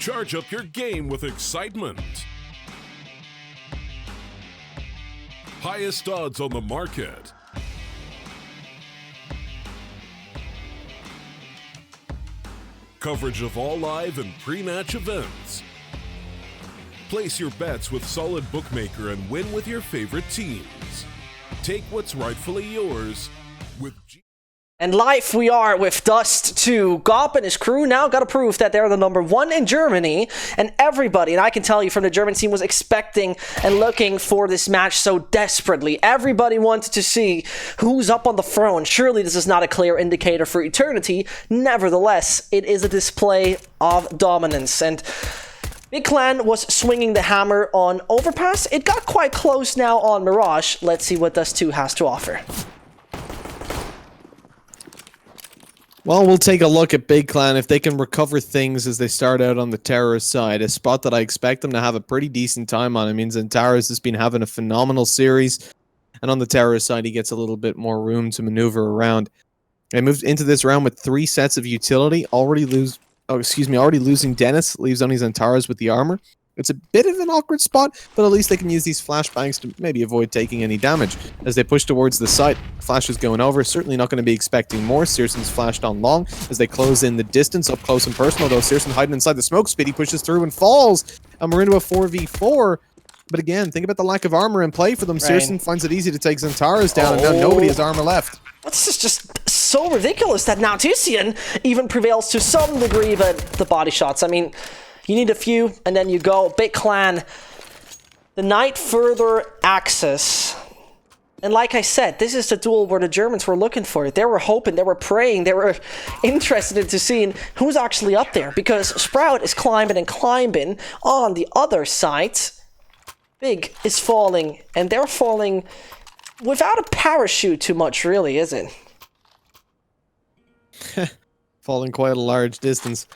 Charge up your game with excitement. Highest odds on the market. Coverage of all live and pre-match events. Place your bets with Solid Bookmaker and win with your favorite teams. Take what's rightfully yours with And live we are with Dust 2. Gob and his crew now got to prove that they're the #1 in Germany. And everybody, and I can tell you from the German team, was expecting and looking for this match so desperately. Everybody wanted to see who's up on the throne. Surely this is not a clear indicator for eternity. Nevertheless, it is a display of dominance. And Big Clan was swinging the hammer on Overpass. It got quite close now on Mirage. Let's see what Dust 2 has to offer. Well, we'll take a look at Big Clan if they can recover things as they start out on the terrorist side. A spot that I expect them to have a pretty decent time on. I mean, Xantares has been having a phenomenal series. And on the terrorist side, he gets a little bit more room to maneuver around. They moved into this round with 3 sets of utility. Already losing Dennis. Leaves only Xantares with the armor. It's a bit of an awkward spot, but at least they can use these flashbangs to maybe avoid taking any damage. As they push towards the site, Flash is going over. Certainly not going to be expecting more. Searson's flashed on long as they close in the distance. Up close and personal, though. Searson hiding inside the smoke spit. He pushes through and falls. And we're into a 4v4. But again, think about the lack of armor in play for them. Right. Searson finds it easy to take Xantares down, and now nobody has armor left. This is just so ridiculous that now Tizian even prevails to some degree, but the body shots, I mean, you need a few, and then you go. Big Clan, the night further access. And like I said, this is the duel where the Germans were looking for it. They were hoping, they were praying, they were interested into seeing who's actually up there. Because Sprout is climbing and climbing on the other side. Big is falling, and they're falling without a parachute too much, really, is it? Falling quite a large distance.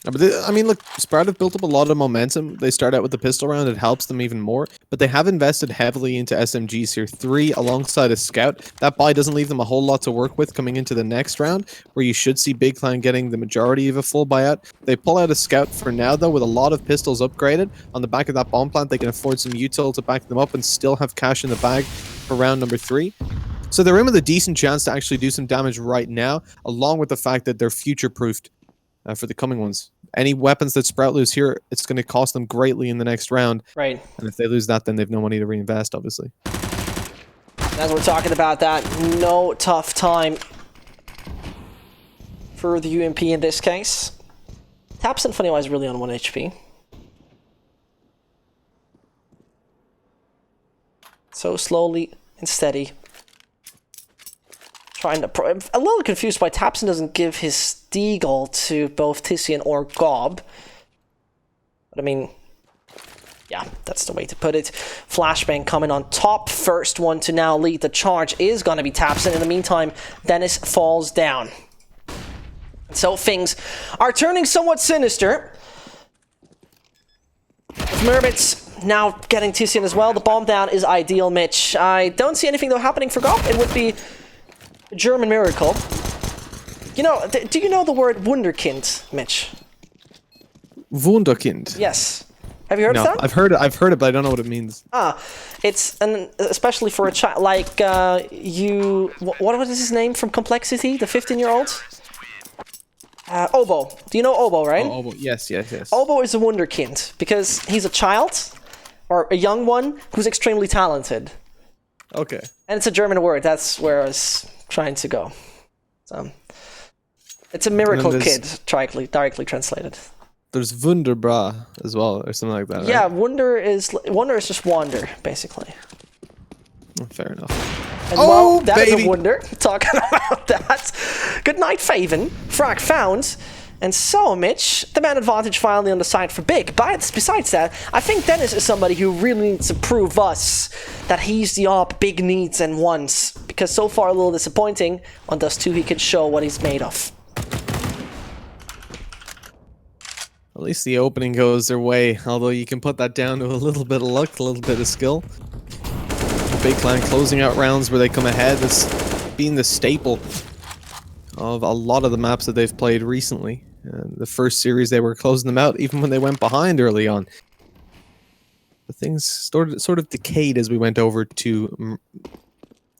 But I mean, look, Sprout have built up a lot of momentum. They start out with the pistol round. It helps them even more. But they have invested heavily into SMGs here. 3 alongside a scout. That buy doesn't leave them a whole lot to work with coming into the next round, where you should see Big Clan getting the majority of a full buyout. They pull out a scout for now, though, with a lot of pistols upgraded. On the back of that bomb plant, they can afford some util to back them up and still have cash in the bag for round number 3. So they're in with a decent chance to actually do some damage right now, along with the fact that they're future-proofed for the coming ones. Any weapons that Sprout lose here, it's going to cost them greatly in the next round. Right. And if they lose that, then they've no money to reinvest, obviously. As we're talking about that, no tough time for the UMP in this case. Tap Symphony-wise really on 1 HP. So slowly and steady. I'm a little confused why Tapson doesn't give his Deagle to both Tizian or Gob. But I mean, yeah, that's the way to put it. Flashbang coming on top. First one to now lead the charge is going to be Tapson. In the meantime, Dennis falls down. So things are turning somewhat sinister. With Mermits now getting Tizian as well. The bomb down is ideal, Mitch. I don't see anything though happening for Gob. It would be a German miracle. You know, do you know the word Wunderkind, Mitch? Wunderkind? Yes. Have you heard of that? I've heard it, but I don't know what it means. It's especially for a child like what was his name from Complexity, the 15-year-old? Oboe. Do you know Oboe, right? Oh, Oboe. Yes. Oboe is a Wunderkind because he's a child or a young one who's extremely talented. Okay. And it's a German word. That's where I was trying to go. So it's a miracle kid, directly translated. There's Wunderbar as well, or something like that, right? Yeah, wonder is just wander, basically. Oh, fair enough. And well, that is a wonder. Talking about that. Good night, Faven. Frag found. And so, Mitch, the man advantage finally on the side for Big. But besides that, I think Dennis is somebody who really needs to prove us that he's the op Big needs and wants. Because so far a little disappointing. On Dust 2, he can show what he's made of. At least the opening goes their way, although you can put that down to a little bit of luck, a little bit of skill. Big Clan closing out rounds where they come ahead. That's been the staple of a lot of the maps that they've played recently. The first series, they were closing them out even when they went behind early on. But things sort of decayed as we went over to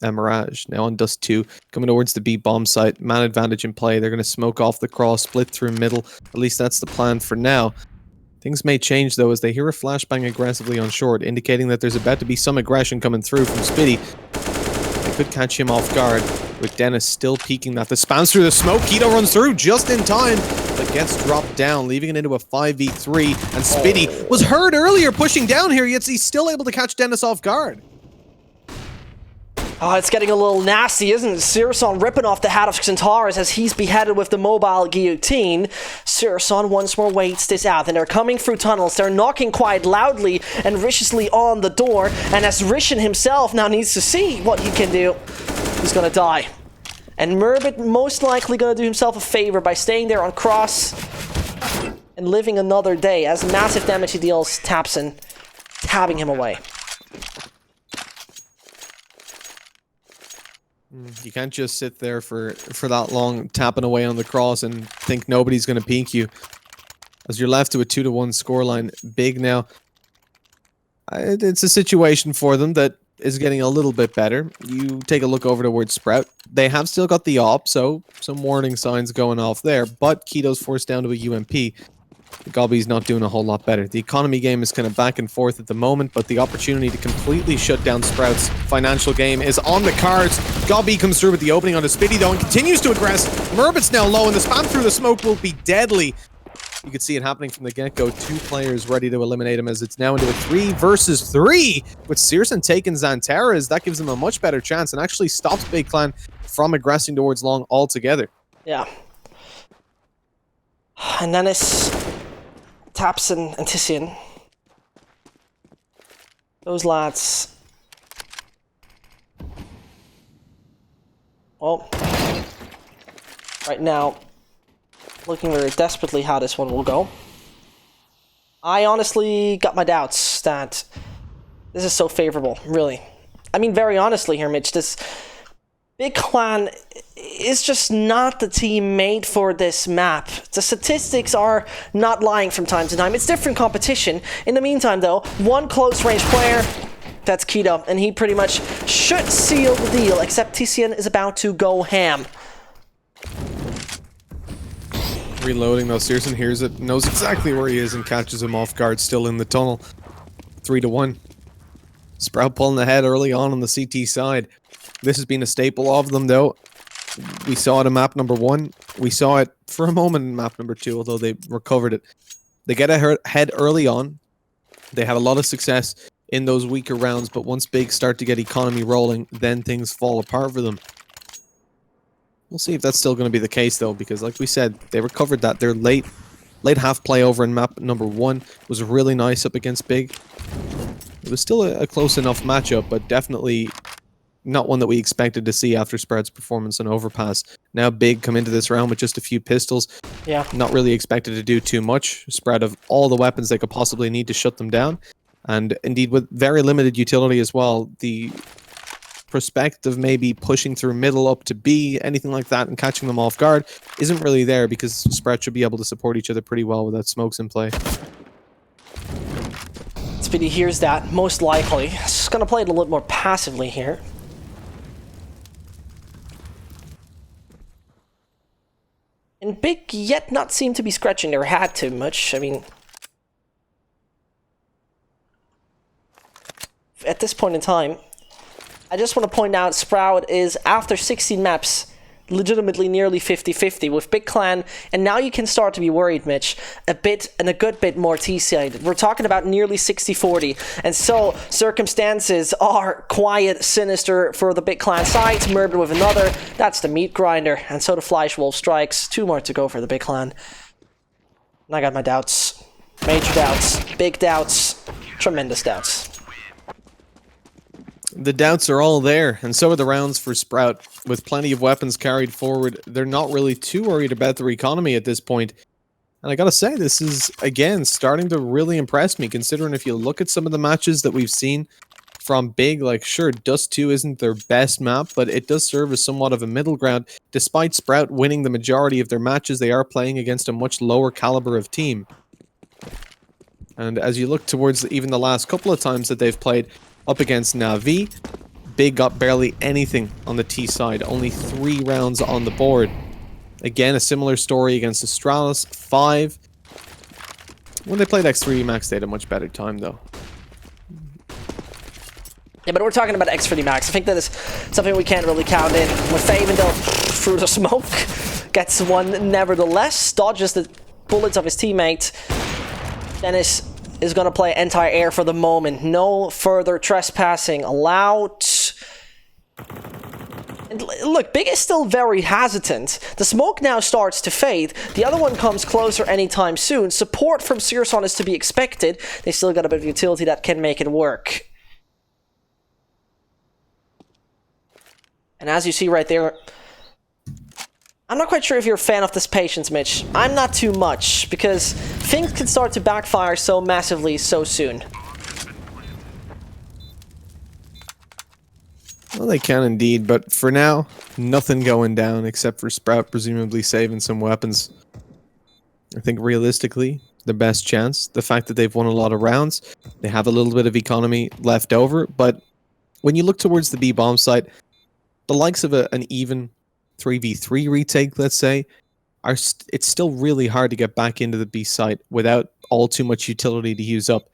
Mirage. Now on Dust 2, coming towards the B bomb site. Man advantage in play. They're going to smoke off the cross, split through middle. At least that's the plan for now. Things may change though as they hear a flashbang aggressively on short, indicating that there's about to be some aggression coming through from Spitty. They could catch him off guard, with Dennis still peeking that. The spams through the smoke. Keto runs through just in time, but gets dropped down, leaving it into a 5v3. And Spitty was heard earlier pushing down here, yet he's still able to catch Dennis off guard. Oh, it's getting a little nasty, isn't it? Sirson ripping off the hat of Centaurus as he's beheaded with the mobile guillotine. Sirson once more waits this out, and they're coming through tunnels. They're knocking quite loudly and viciously on the door, and as Rishan himself now needs to see what he can do, he's gonna die. And Murbit most likely gonna do himself a favor by staying there on cross and living another day, as massive damage he deals Tapson, tabbing him away. You can't just sit there for that long tapping away on the cross and think nobody's going to peek you. As you're left to a 2-1 scoreline. Big now. It's a situation for them that is getting a little bit better. You take a look over towards Sprout. They have still got the op, so some warning signs going off there. But Keto's forced down to a UMP. Gobby's not doing a whole lot better. The economy game is kind of back and forth at the moment, but the opportunity to completely shut down Sprout's financial game is on the cards. Gobby comes through with the opening onto Spitty though and continues to aggress. Murbit's now low and the spam through the smoke will be deadly. You can see it happening from the get-go. 2 players ready to eliminate him as it's now into a 3 versus 3 with Searson taking Xantaras. That gives them a much better chance and actually stops Big Clan from aggressing towards long altogether. Yeah. And then it's Tapson and Tissian. Those lads. Well, right now, looking very desperately how this one will go. I honestly got my doubts that this is so favorable, really. I mean, very honestly here, Mitch, this Big Clan is just not the team made for this map. The statistics are not lying from time to time. It's different competition. In the meantime, though, one close-range player, that's Keto, and he pretty much should seal the deal, except Tissian is about to go ham. Reloading though, Searson hears it, knows exactly where he is and catches him off guard, still in the tunnel. 3-1. Sprout pulling ahead early on the CT side. This has been a staple of them though. We saw it in map number 1. We saw it for a moment in map number 2, although they recovered it. They get ahead early on. They have a lot of success in those weaker rounds, but once Big start to get economy rolling, then things fall apart for them. We'll see if that's still going to be the case though, because like we said, they recovered that. Their late half play over in map number 1 was really nice up against Big. It was still a close enough matchup, but definitely not one that we expected to see after Sprout's performance on Overpass. Now Big come into this round with just a few pistols. Yeah. Not really expected to do too much. Sprout have all the weapons they could possibly need to shut them down. And indeed with very limited utility as well. The prospect of maybe pushing through middle up to B, anything like that, and catching them off guard isn't really there because Sprout should be able to support each other pretty well without smokes in play. Speedy hears that, most likely. Just gonna play it a little more passively here. And Big yet not seem to be scratching their hat too much. I mean, at this point in time, I just want to point out Sprout is, after 16 maps, legitimately nearly 50-50 with Big Clan, and now you can start to be worried, Mitch, a good bit more T-side. We're talking about nearly 60-40, and so circumstances are quiet, sinister for the Big Clan side. Murder with another, that's the meat grinder, and so the Fleischwolf strikes. 2 more to go for the Big Clan. And I got my doubts. Major doubts, big doubts, tremendous doubts. The doubts are all there, and so are the rounds for Sprout. With plenty of weapons carried forward, they're not really too worried about their economy at this point. And I gotta say, this is, again, starting to really impress me, considering if you look at some of the matches that we've seen from Big. Like, sure, Dust 2 isn't their best map, but it does serve as somewhat of a middle ground. Despite Sprout winning the majority of their matches, they are playing against a much lower caliber of team. And as you look towards even the last couple of times that they've played up against Na'Vi, Big got barely anything on the T side, only 3 rounds on the board. Again, a similar story against Astralis, 5. When they played X3 Max, they had a much better time, though. Yeah, but we're talking about X3 Max. I think that is something we can't really count in. With Faye, even though through the smoke, gets one nevertheless, dodges the bullets of his teammate. Dennis is going to play anti-air for the moment. No further trespassing allowed. And look, Big is still very hesitant. The smoke now starts to fade. The other one comes closer anytime soon. Support from Searson is to be expected. They still got a bit of utility that can make it work. And as you see right there, I'm not quite sure if you're a fan of this patience, Mitch. I'm not too much, because things can start to backfire so massively so soon. Well, they can indeed, but for now, nothing going down except for Sprout presumably saving some weapons. I think realistically, the best chance, the fact that they've won a lot of rounds, they have a little bit of economy left over, but when you look towards the B bomb site, the likes of an even 3v3 retake, let's say, it's still really hard to get back into the B site without all too much utility to use up.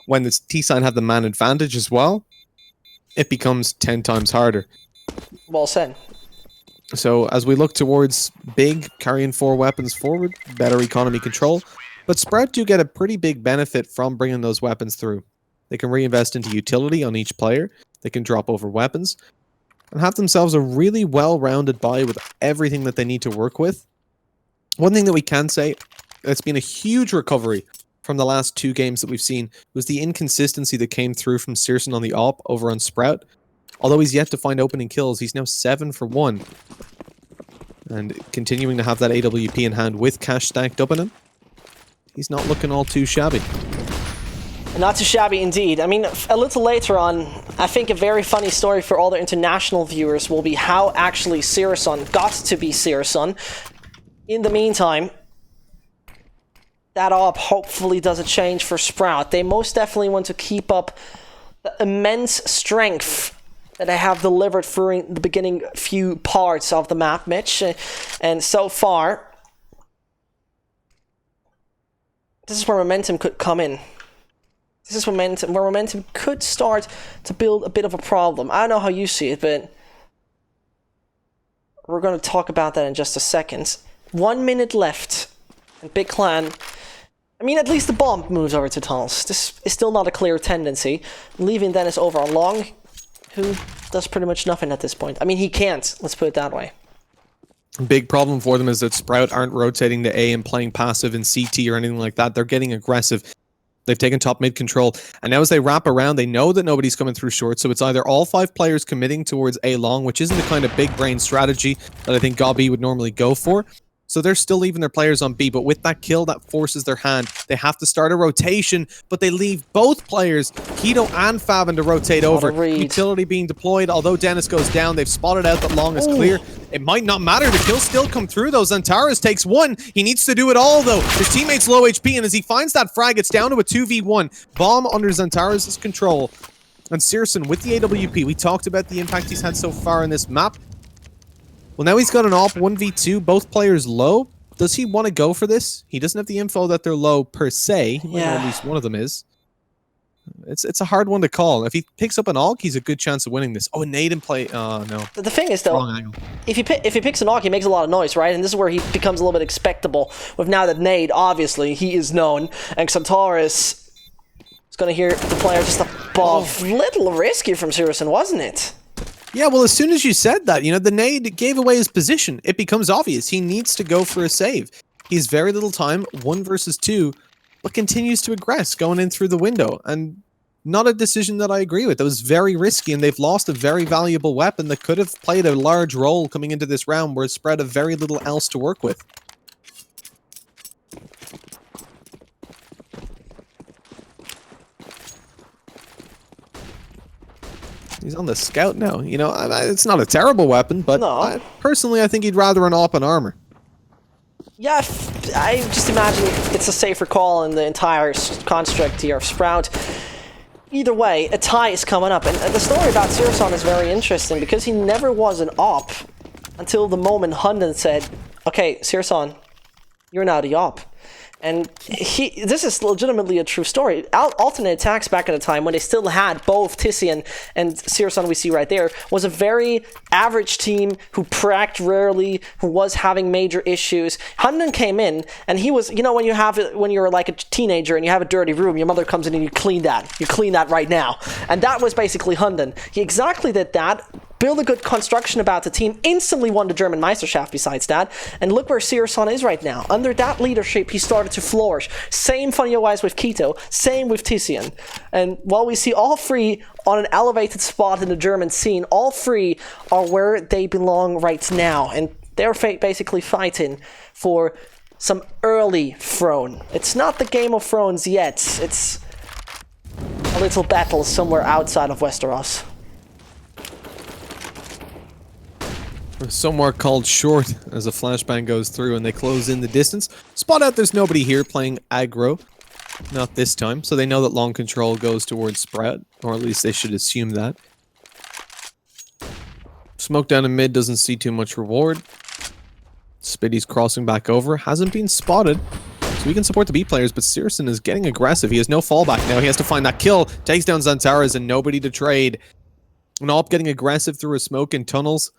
When the T side have the man advantage as well, it becomes 10 times harder. Well said. So as we look towards Big, carrying 4 weapons forward, better economy control, but Sprout do get a pretty big benefit from bringing those weapons through. They can reinvest into utility on each player, they can drop over weapons, and have themselves a really well-rounded buy with everything that they need to work with. One thing that we can say, it's been a huge recovery from the last 2 games that we've seen, was the inconsistency that came through from Searson on the AWP over on Sprout. Although he's yet to find opening kills, he's now 7 for 1. And continuing to have that AWP in hand with cash stacked up in him, he's not looking all too shabby. Not too shabby indeed. I mean, a little later on, I think a very funny story for all the international viewers will be how actually Searson got to be Searson. In the meantime, that AWP hopefully does a change for Sprout. They most definitely want to keep up the immense strength that they have delivered during the beginning few parts of the map, Mitch. And so far, this is where momentum could come in. This is where momentum could start to build a bit of a problem. I don't know how you see it, but we're going to talk about that in just a second. 1 minute left. And Big Clan, I mean, at least the bomb moves over to tunnels. This is still not a clear tendency. Leaving Dennis over on long, who does pretty much nothing at this point. I mean, he can't. Let's put it that way. Big problem for them is that Sprout aren't rotating to A and playing passive in CT or anything like that. They're getting aggressive. They've taken top mid control, and now as they wrap around, they know that nobody's coming through short, so it's either all 5 players committing towards A long, which isn't the kind of big brain strategy that I think Gabi would normally go for. So they're still leaving their players on B, but with that kill, that forces their hand. They have to start a rotation, but they leave both players, Keto and Fabin, to rotate over. Utility being deployed, although Dennis goes down, they've spotted out that long is clear. It might not matter, the kills still come through though. Zantares takes 1. He needs to do it all though. His teammate's low HP, and as he finds that frag, it's down to a 2v1. Bomb under Zantares' control. And Searson with the AWP, we talked about the impact he's had so far in this map. Well, now he's got an AWP 1v2, both players low. Does he want to go for this? He doesn't have the info that they're low per se. He might know at least one of them is. It's a hard one to call. If he picks up an AWP, he's a good chance of winning this. Oh, a nade in play. Oh, no. The thing is, though, if he picks an AWP, he makes a lot of noise, right? And this is where he becomes a little bit expectable. With now that nade, obviously, he is known. And Xantares is going to hear the player just above. Little risky from Searson, wasn't it? Yeah, well, as soon as you said that, you know, the nade gave away his position. It becomes obvious. He needs to go for a save. He has very little time, 1 versus 2, but continues to aggress going in through the window. And not a decision that I agree with. That was very risky, and they've lost a very valuable weapon that could have played a large role coming into this round where it spread a very little else to work with. He's on the scout now. You know, it's not a terrible weapon, but No. Personally, I think he'd rather an op and armor. Yeah, I just imagine it's a safer call in the entire construct here of Sprout. Either way, a tie is coming up, and the story about Sirson is very interesting because he never was an op until the moment Hunden said, "Okay, Sirson, you're now the op." And this is legitimately a true story. Alternate Attacks back at the time, when they still had both Tizian and Sirson we see right there, was a very average team who pracked rarely, who was having major issues. Hunden came in, and he was, you know, when you're like a teenager and you have a dirty room, your mother comes in and you clean that. You clean that right now. And that was basically Hunden. He exactly did that. Build a good construction about the team, instantly won the German Meisterschaft besides that, and look where Sirson is right now. Under that leadership, he started to flourish. Same funny-wise with Quito, same with Tizian. And while we see all three on an elevated spot in the German scene, all three are where they belong right now, and they're basically fighting for some early throne. It's not the Game of Thrones yet, it's a little battle somewhere outside of Westeros. Somewhere called short as a flashbang goes through and they close in the distance. Spot out there's nobody here playing aggro. Not this time, so they know that long control goes towards Sprout, or at least they should assume that. Smoke down in mid doesn't see too much reward. Spiddy's crossing back over, hasn't been spotted, so we can support the B players, but Sirson is getting aggressive. He has no fallback now, he has to find that kill, takes down Xantares and nobody to trade. An AWP getting aggressive through a smoke in tunnels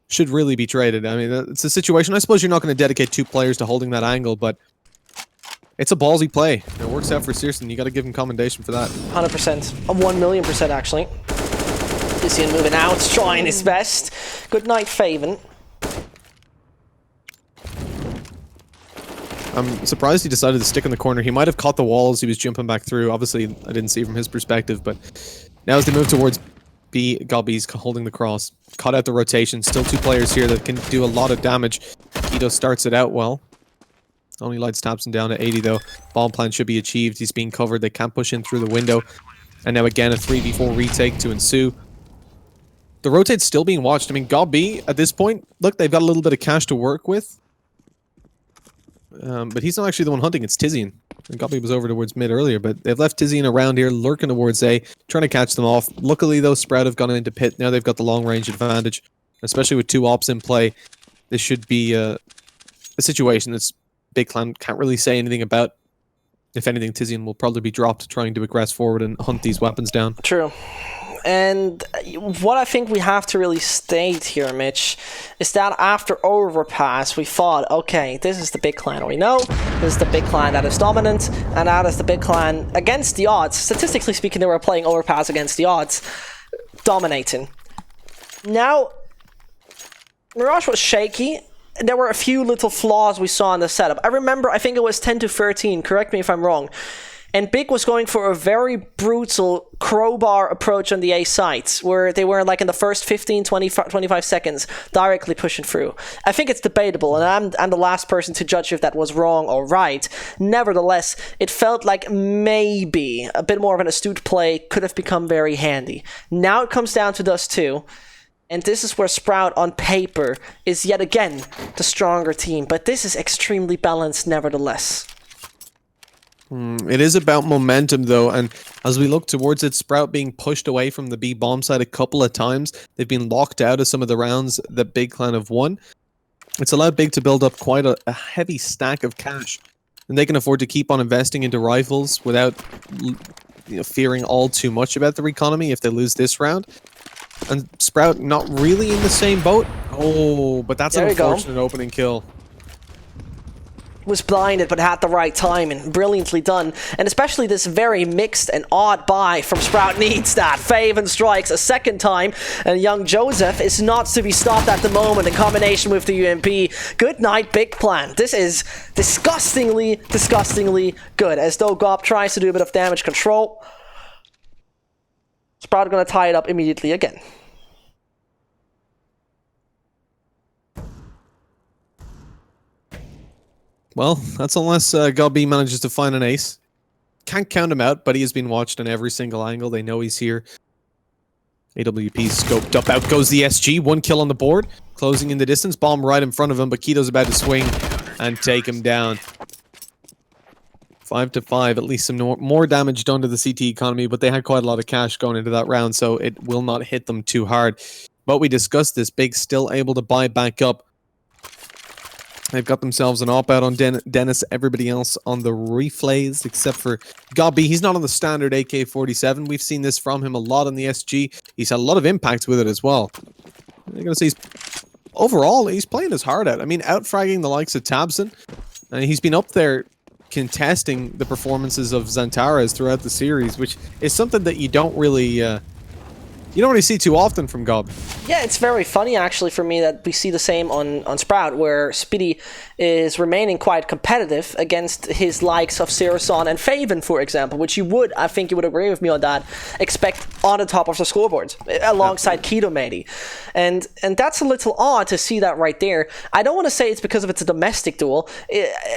should really be traded. I mean, it's a situation. I suppose you're not going to dedicate 2 players to holding that angle, but it's a ballsy play. It works out for Sirson. You got to give him commendation for that. 100%. 1,000,000% actually. Tizian moving out, trying his best. Good night, Faven. I'm surprised he decided to stick in the corner. He might have caught the walls. He was jumping back through. Obviously, I didn't see from his perspective, but now as they move towards B, Gobby's holding the cross. Caught out the rotation. Still 2 players here that can do a lot of damage. Quito starts it out well. Only lights taps him down to 80 though. Bomb plan should be achieved. He's being covered. They can't push in through the window. And now again a 3v4 retake to ensue. The rotate's still being watched. I mean, Gobby at this point, look, they've got a little bit of cash to work with. But he's not actually the one hunting. It's Tizian. And Gobby was over towards mid earlier, but they've left Tizian around here, lurking towards A, trying to catch them off. Luckily, though, Sprout have gone into pit. Now they've got the long-range advantage. Especially with 2 ops in play, this should be a situation that's Big Clan can't really say anything about. If anything, Tizian will probably be dropped trying to aggress forward and hunt these weapons down. True. And what I think we have to really state here, Mitch, is that after Overpass, we thought, okay, this is the big clan we know, this is the big clan that is dominant, and that is the big clan against the odds. Statistically speaking, they were playing Overpass against the odds, dominating. Now, Mirage was shaky. There were a few little flaws we saw in the setup. I remember, I think it was 10-13, correct me if I'm wrong. And Big was going for a very brutal crowbar approach on the A sites, where they were like in the first 15, 20, 25 seconds directly pushing through. I think it's debatable, and I'm the last person to judge if that was wrong or right. Nevertheless, it felt like maybe a bit more of an astute play could have become very handy. Now it comes down to those 2. And this is where Sprout, on paper, is yet again the stronger team. But this is extremely balanced nevertheless. It is about momentum, though, and as we look towards it, Sprout being pushed away from the B bomb site a couple of times. They've been locked out of some of the rounds that Big Clan have won. It's allowed Big to build up quite a heavy stack of cash, and they can afford to keep on investing into rifles without fearing all too much about their economy if they lose this round. And Sprout not really in the same boat. Oh, but that's an unfortunate opening kill. Was blinded but had the right timing. Brilliantly done. And especially this very mixed and odd buy from Sprout needs that. Faven strikes a second time, and young Joseph is not to be stopped at the moment in combination with the UMP. Good night, Big Plan. This is disgustingly good, as though Gob tries to do a bit of damage control. Sprout gonna tie it up immediately again. Well, that's unless Gobby manages to find an ace. Can't count him out, but he has been watched on every single angle. They know he's here. AWP scoped up. Out goes the SG. 1 kill on the board. Closing in the distance. Bomb right in front of him, but Keto's about to swing and take him down. 5 to 5. At least some more damage done to the CT economy, but they had quite a lot of cash going into that round, so it will not hit them too hard. But we discussed this. Big still able to buy back up. They've got themselves an op-out on Dennis. Everybody else on the reflays, except for Gobby. He's not on the standard AK-47. We've seen this from him a lot on the SG. He's had a lot of impact with it as well. You're going to see, overall, he's playing his heart out. I mean, out-fragging the likes of Tabson. And he's been up there contesting the performances of Xantares throughout the series, which is something that you don't really see too often from Gob. Yeah, it's very funny actually for me that we see the same on Sprout, where Speedy is remaining quite competitive against his likes of Sirison and Faven, for example, which you would, I think you would agree with me on that, expect on the top of the scoreboards, alongside Keto maybe. And that's a little odd to see that right there. I don't want to say it's because of it's a domestic duel.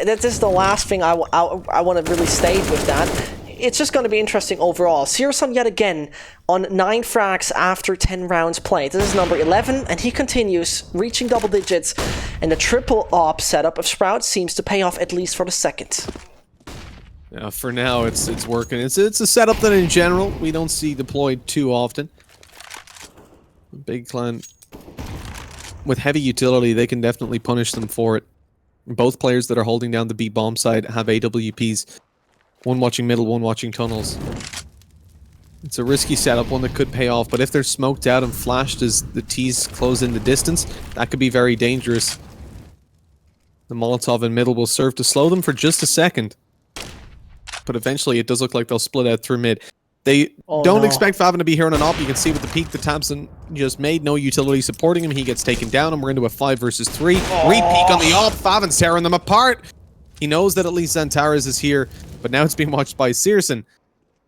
That is the last thing I want to really state with that. It's just going to be interesting overall. Sirison yet again on 9 frags after 10 rounds played. This is number 11, and he continues reaching double digits, and the triple op setup of Sprout seems to pay off at least for the second. Yeah, for now it's working. It's a setup that in general we don't see deployed too often. Big Clan with heavy utility, they can definitely punish them for it. Both players that are holding down the B bomb side have AWPs. One watching middle, one watching tunnels. It's a risky setup, one that could pay off, but if they're smoked out and flashed as the T's close in the distance, that could be very dangerous. The Molotov in middle will serve to slow them for just a second. But eventually it does look like they'll split out through mid. They don't expect Faven to be here on an op. You can see with the peek that Tabson just made. No utility supporting him. He gets taken down, and we're into a 5 versus 3. Re-peek on the op. Faven's tearing them apart. He knows that at least Xantares is here, but now it's being watched by Searson.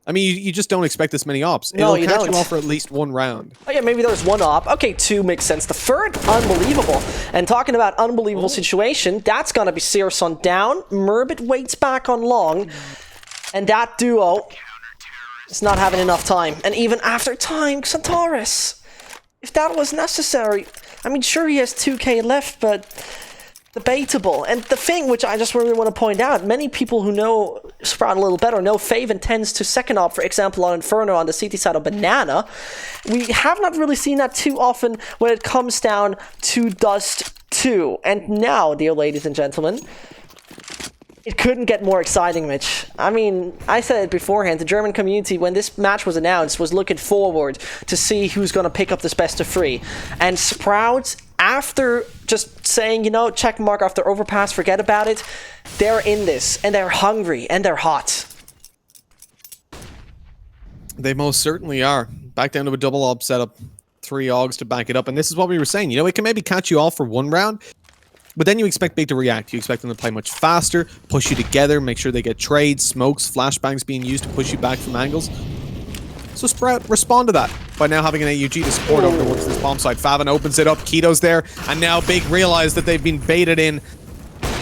I mean, you just don't expect this many ops. No, It'll catch you off for at least 1 round. Oh yeah, maybe there's 1 op. Okay, 2 makes sense. The third, unbelievable. And talking about unbelievable situation, that's gonna be Searson down. Murbit waits back on long. And that duo is not having enough time. And even after time, Xantares, if that was necessary, I mean, sure he has 2k left, but debatable. And the thing which I just really want to point out, many people who know Sprout a little better know Faven tends to second op, for example, on Inferno on the CT side of Banana. We have not really seen that too often when it comes down to Dust 2. And now, dear ladies and gentlemen, it couldn't get more exciting, Mitch. I mean, I said it beforehand, the German community, when this match was announced, was looking forward to see who's going to pick up this best of 3. And Sprout, after just saying, you know, check mark after overpass, forget about it, they're in this, and they're hungry, and they're hot. They most certainly are. Back down to a double op setup. 3 Augs to back it up, and this is what we were saying. You know, it can maybe catch you off for 1 round, but then you expect Big to react. You expect them to play much faster, push you together, make sure they get trades, smokes, flashbangs being used to push you back from angles. So Sprout, respond to that by now having an AUG to support over towards this bomb side. Faven opens it up, Keto's there, and now Big realize that they've been baited in.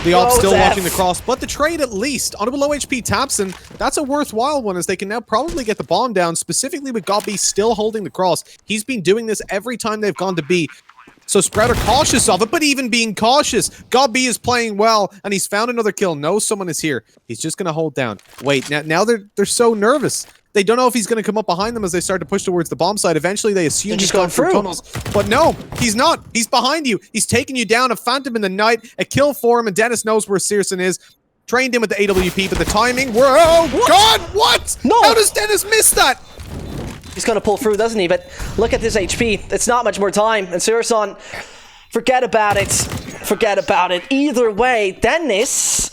The op's still watching the cross, but the trade at least on a below HP Tabson, that's a worthwhile one as they can now probably get the bomb down, specifically with Gobby still holding the cross. He's been doing this every time they've gone to B. So Sprout are cautious of it, but even being cautious, Gobby is playing well, and he's found another kill. Knows someone is here. He's just going to hold down. Wait, now they're so nervous. They don't know if he's going to come up behind them as they start to push towards the bomb side. Eventually, they assume he's going through tunnels. But no, he's not. He's behind you. He's taking you down. A Phantom in the night. A kill for him, and Dennis knows where Searson is. Trained in with the AWP, but the timing... Whoa! What? God, what? No! How does Dennis miss that? He's going to pull through, doesn't he? But look at this HP. It's not much more time. And Searson, forget about it. Forget about it. Either way, Dennis,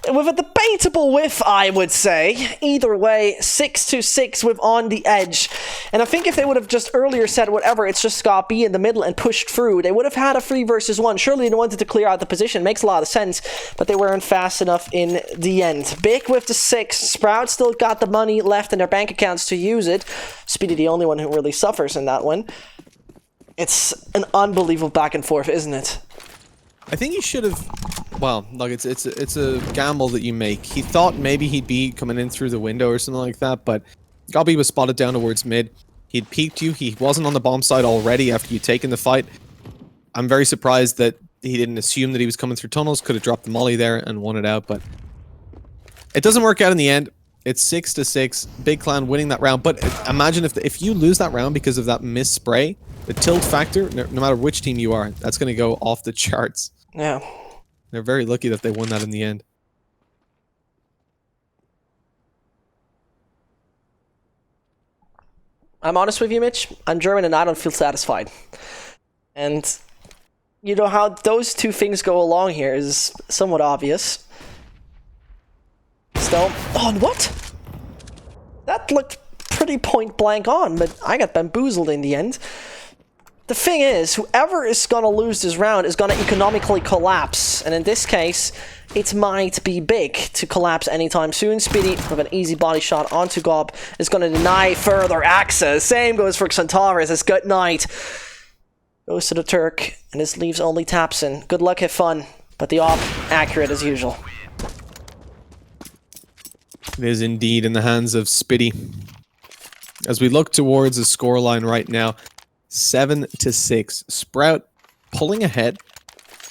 with a debatable whiff, I would say. Either way, 6-6 with on the edge. And I think if they would have just earlier said, whatever, it's just Scott B in the middle and pushed through, they would have had a 3 versus 1. Surely they wanted to clear out the position. Makes a lot of sense, but they weren't fast enough in the end. Big with the 6. Sprout still got the money left in their bank accounts to use it. Speedy the only one who really suffers in that one. It's an unbelievable back and forth, isn't it? I think he should have... Well, look, it's a gamble that you make. He thought maybe he'd be coming in through the window or something like that, but Gobby was spotted down towards mid. He'd peeked you. He wasn't on the bomb site already after you'd taken the fight. I'm very surprised that he didn't assume that he was coming through tunnels. Could have dropped the molly there and won it out, but it doesn't work out in the end. It's 6-6. Big Clan winning that round. But imagine if you lose that round because of that missed spray, the tilt factor, no matter which team you are, that's going to go off the charts. Yeah. They're very lucky that they won that in the end. I'm honest with you, Mitch. I'm German and I don't feel satisfied. And you know how those two things go along here is somewhat obvious. Still, oh, what? That looked pretty point blank on, but I got bamboozled in the end. The thing is, whoever is gonna lose this round is gonna economically collapse, and in this case, it might be big to collapse anytime soon. Speedy, with an easy body shot onto Gob, is gonna deny further access. Same goes for Xantares as good night. Goes to the Turk, and this leaves only Tapson. Good luck, have fun, but the op, accurate as usual. It is indeed in the hands of Spitty. As we look towards the scoreline right now, 7-6. Sprout pulling ahead.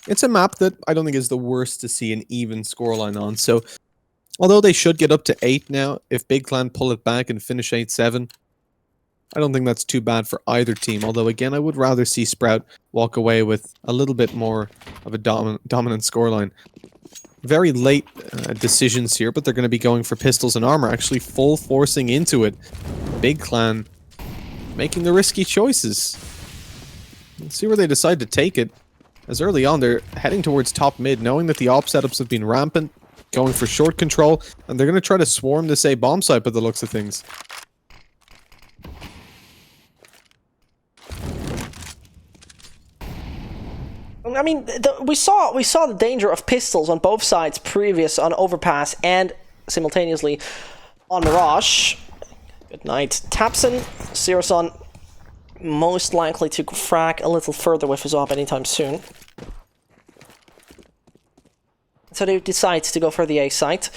It's a map that I don't think is the worst to see an even scoreline on. So, although they should get up to 8 now, if Big Clan pull it back and finish 8-7, I don't think that's too bad for either team. Although, again, I would rather see Sprout walk away with a little bit more of a dominant scoreline. Very late decisions here, but they're going to be going for pistols and armor, actually full forcing into it. Big Clan making the risky choices. Let's see where they decide to take it. As early on, they're heading towards top mid, knowing that the op setups have been rampant, going for short control, and they're going to try to swarm this A bomb site by the looks of things. I mean, we saw the danger of pistols on both sides previous on Overpass and simultaneously on Mirage. Good night. Tapson, Sirason, most likely to frag a little further with his op anytime soon. So they decide to go for the A site,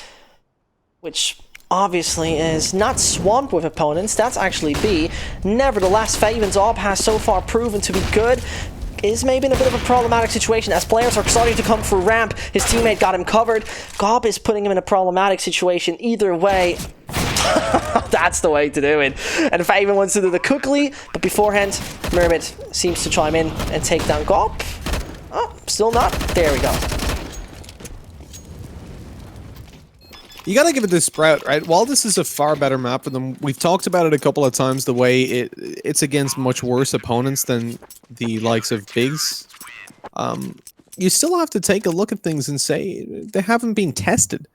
which obviously is not swamped with opponents. That's actually B. Nevertheless, Faven's op has so far proven to be good. Is maybe in a bit of a problematic situation as players are starting to come through ramp. His teammate got him covered. Gob is putting him in a problematic situation. Either way, that's the way to do it. And Faven wants to do the quickly, but beforehand, Mermid seems to chime in and take down Gob. Oh, still not. There we go. You gotta give it to Sprout, right? While this is a far better map for them, we've talked about it a couple of times, the way it's against much worse opponents than the likes of Bigs. You still have to take a look at things and say they haven't been tested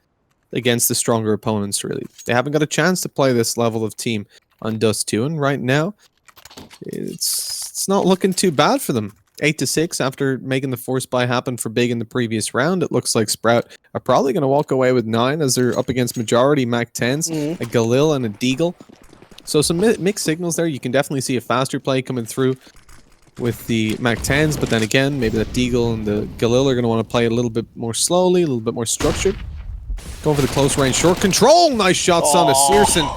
against the stronger opponents, really. They haven't got a chance to play this level of team on Dust 2, and right now, it's not looking too bad for them. 8-6 after making the force buy happen for Big in the previous round. It looks like Sprout are probably going to walk away with 9 as they're up against majority Mac 10s, a Galil and a Deagle. So some mixed signals there. You can definitely see a faster play coming through with the Mac 10s, but then again, maybe that Deagle and the Galil are going to want to play a little bit more slowly, a little bit more structured. Going for the close range short control. Nice shots on to Searson.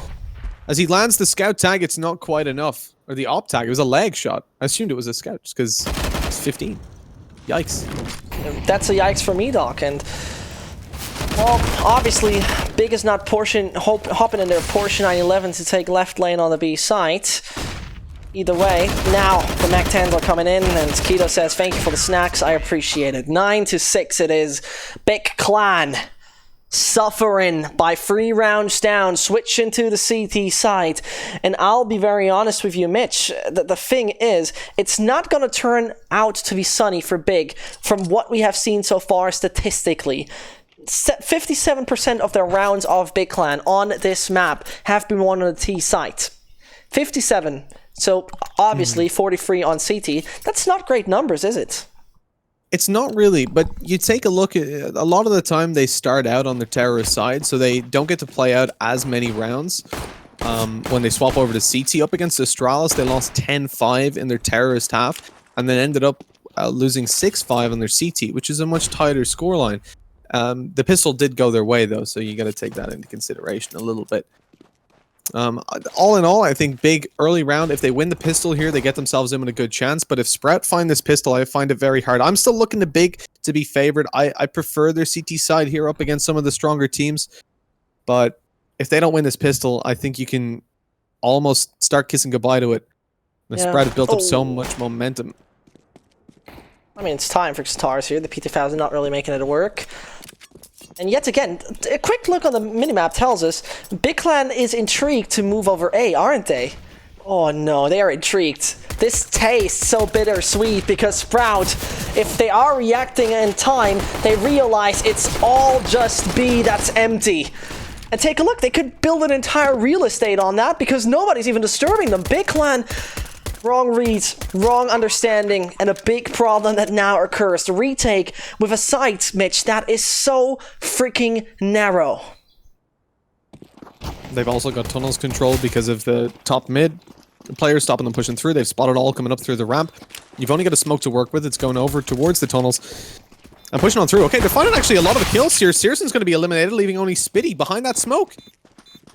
As he lands the scout tag, it's not quite enough. Or the op tag, it was a leg shot. I assumed it was a scout just because it's 15. Yikes. That's a yikes for me, Doc. And, well, obviously, Big is not hopping in their Porsche 911 to take left lane on the B site. Either way, now the Mac 10s are coming in, and Keto says, thank you for the snacks, I appreciate it. 9-6 it is. Big Clan suffering by 3 rounds down, switching to the CT side. And I'll be very honest with you, Mitch, the thing is, it's not going to turn out to be sunny for Big from what we have seen so far statistically. 57% of the rounds of Big Clan on this map have been won on the T site. 57. So obviously 43 on CT. That's not great numbers, is it? It's not really, but you take a look at a lot of the time they start out on the terrorist side, so they don't get to play out as many rounds. When they swap over to CT up against Astralis, they lost 10-5 in their terrorist half, and then ended up losing 6-5 on their CT, which is a much tighter scoreline. The pistol did go their way though, so you got to take that into consideration a little bit. All in all, I think Big early round, if they win the pistol here, they get themselves in with a good chance. But if Sprout find this pistol, I find it very hard. I'm still looking to Big to be favored. I prefer their CT side here up against some of the stronger teams. But if they don't win this pistol, I think you can almost start kissing goodbye to it. The Sprout has built up so much momentum. I mean, it's time for Stars here. The P2000 not really making it work. And yet again, a quick look on the minimap tells us Big Clan is intrigued to move over A, aren't they? Oh no, they are intrigued. This tastes so bittersweet because Sprout, if they are reacting in time, they realize it's all just B that's empty. And take a look, they could build an entire real estate on that because nobody's even disturbing them. Big Clan, wrong reads, wrong understanding, and a big problem that now occurs. The retake with a site, Mitch, that is so freaking narrow. They've also got tunnels controlled because of the top mid. The players stopping them pushing through. They've spotted all coming up through the ramp. You've only got a smoke to work with. It's going over towards the tunnels. And pushing on through. Okay, they're finding actually a lot of the kills here. Searson's going to be eliminated, leaving only Spitty behind that smoke.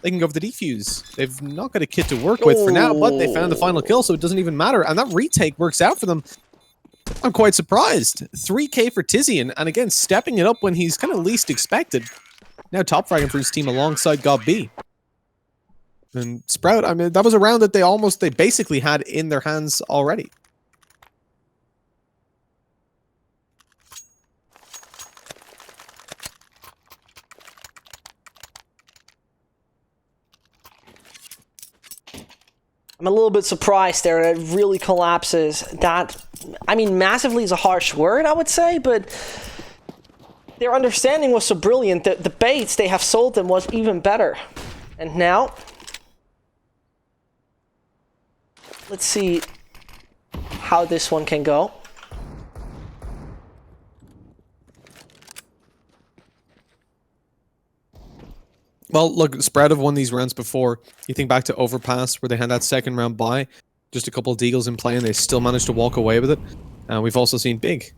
They can go for the defuse. They've not got a kit to work with for now, but they found the final kill, so it doesn't even matter. And that retake works out for them. I'm quite surprised. 3k for Tizian, and again, stepping it up when he's kind of least expected. Now top fragging for his team alongside God B. And Sprout, I mean, that was a round that they basically had in their hands already. I'm a little bit surprised there that it really collapses. That, I mean, massively is a harsh word, I would say, but their understanding was so brilliant that the baits they have sold them was even better. And now, let's see how this one can go. Well, look, Sprout have won these rounds before. You think back to Overpass, where they had that second round bye, just a couple of deagles in play, and they still managed to walk away with it. We've also seen Big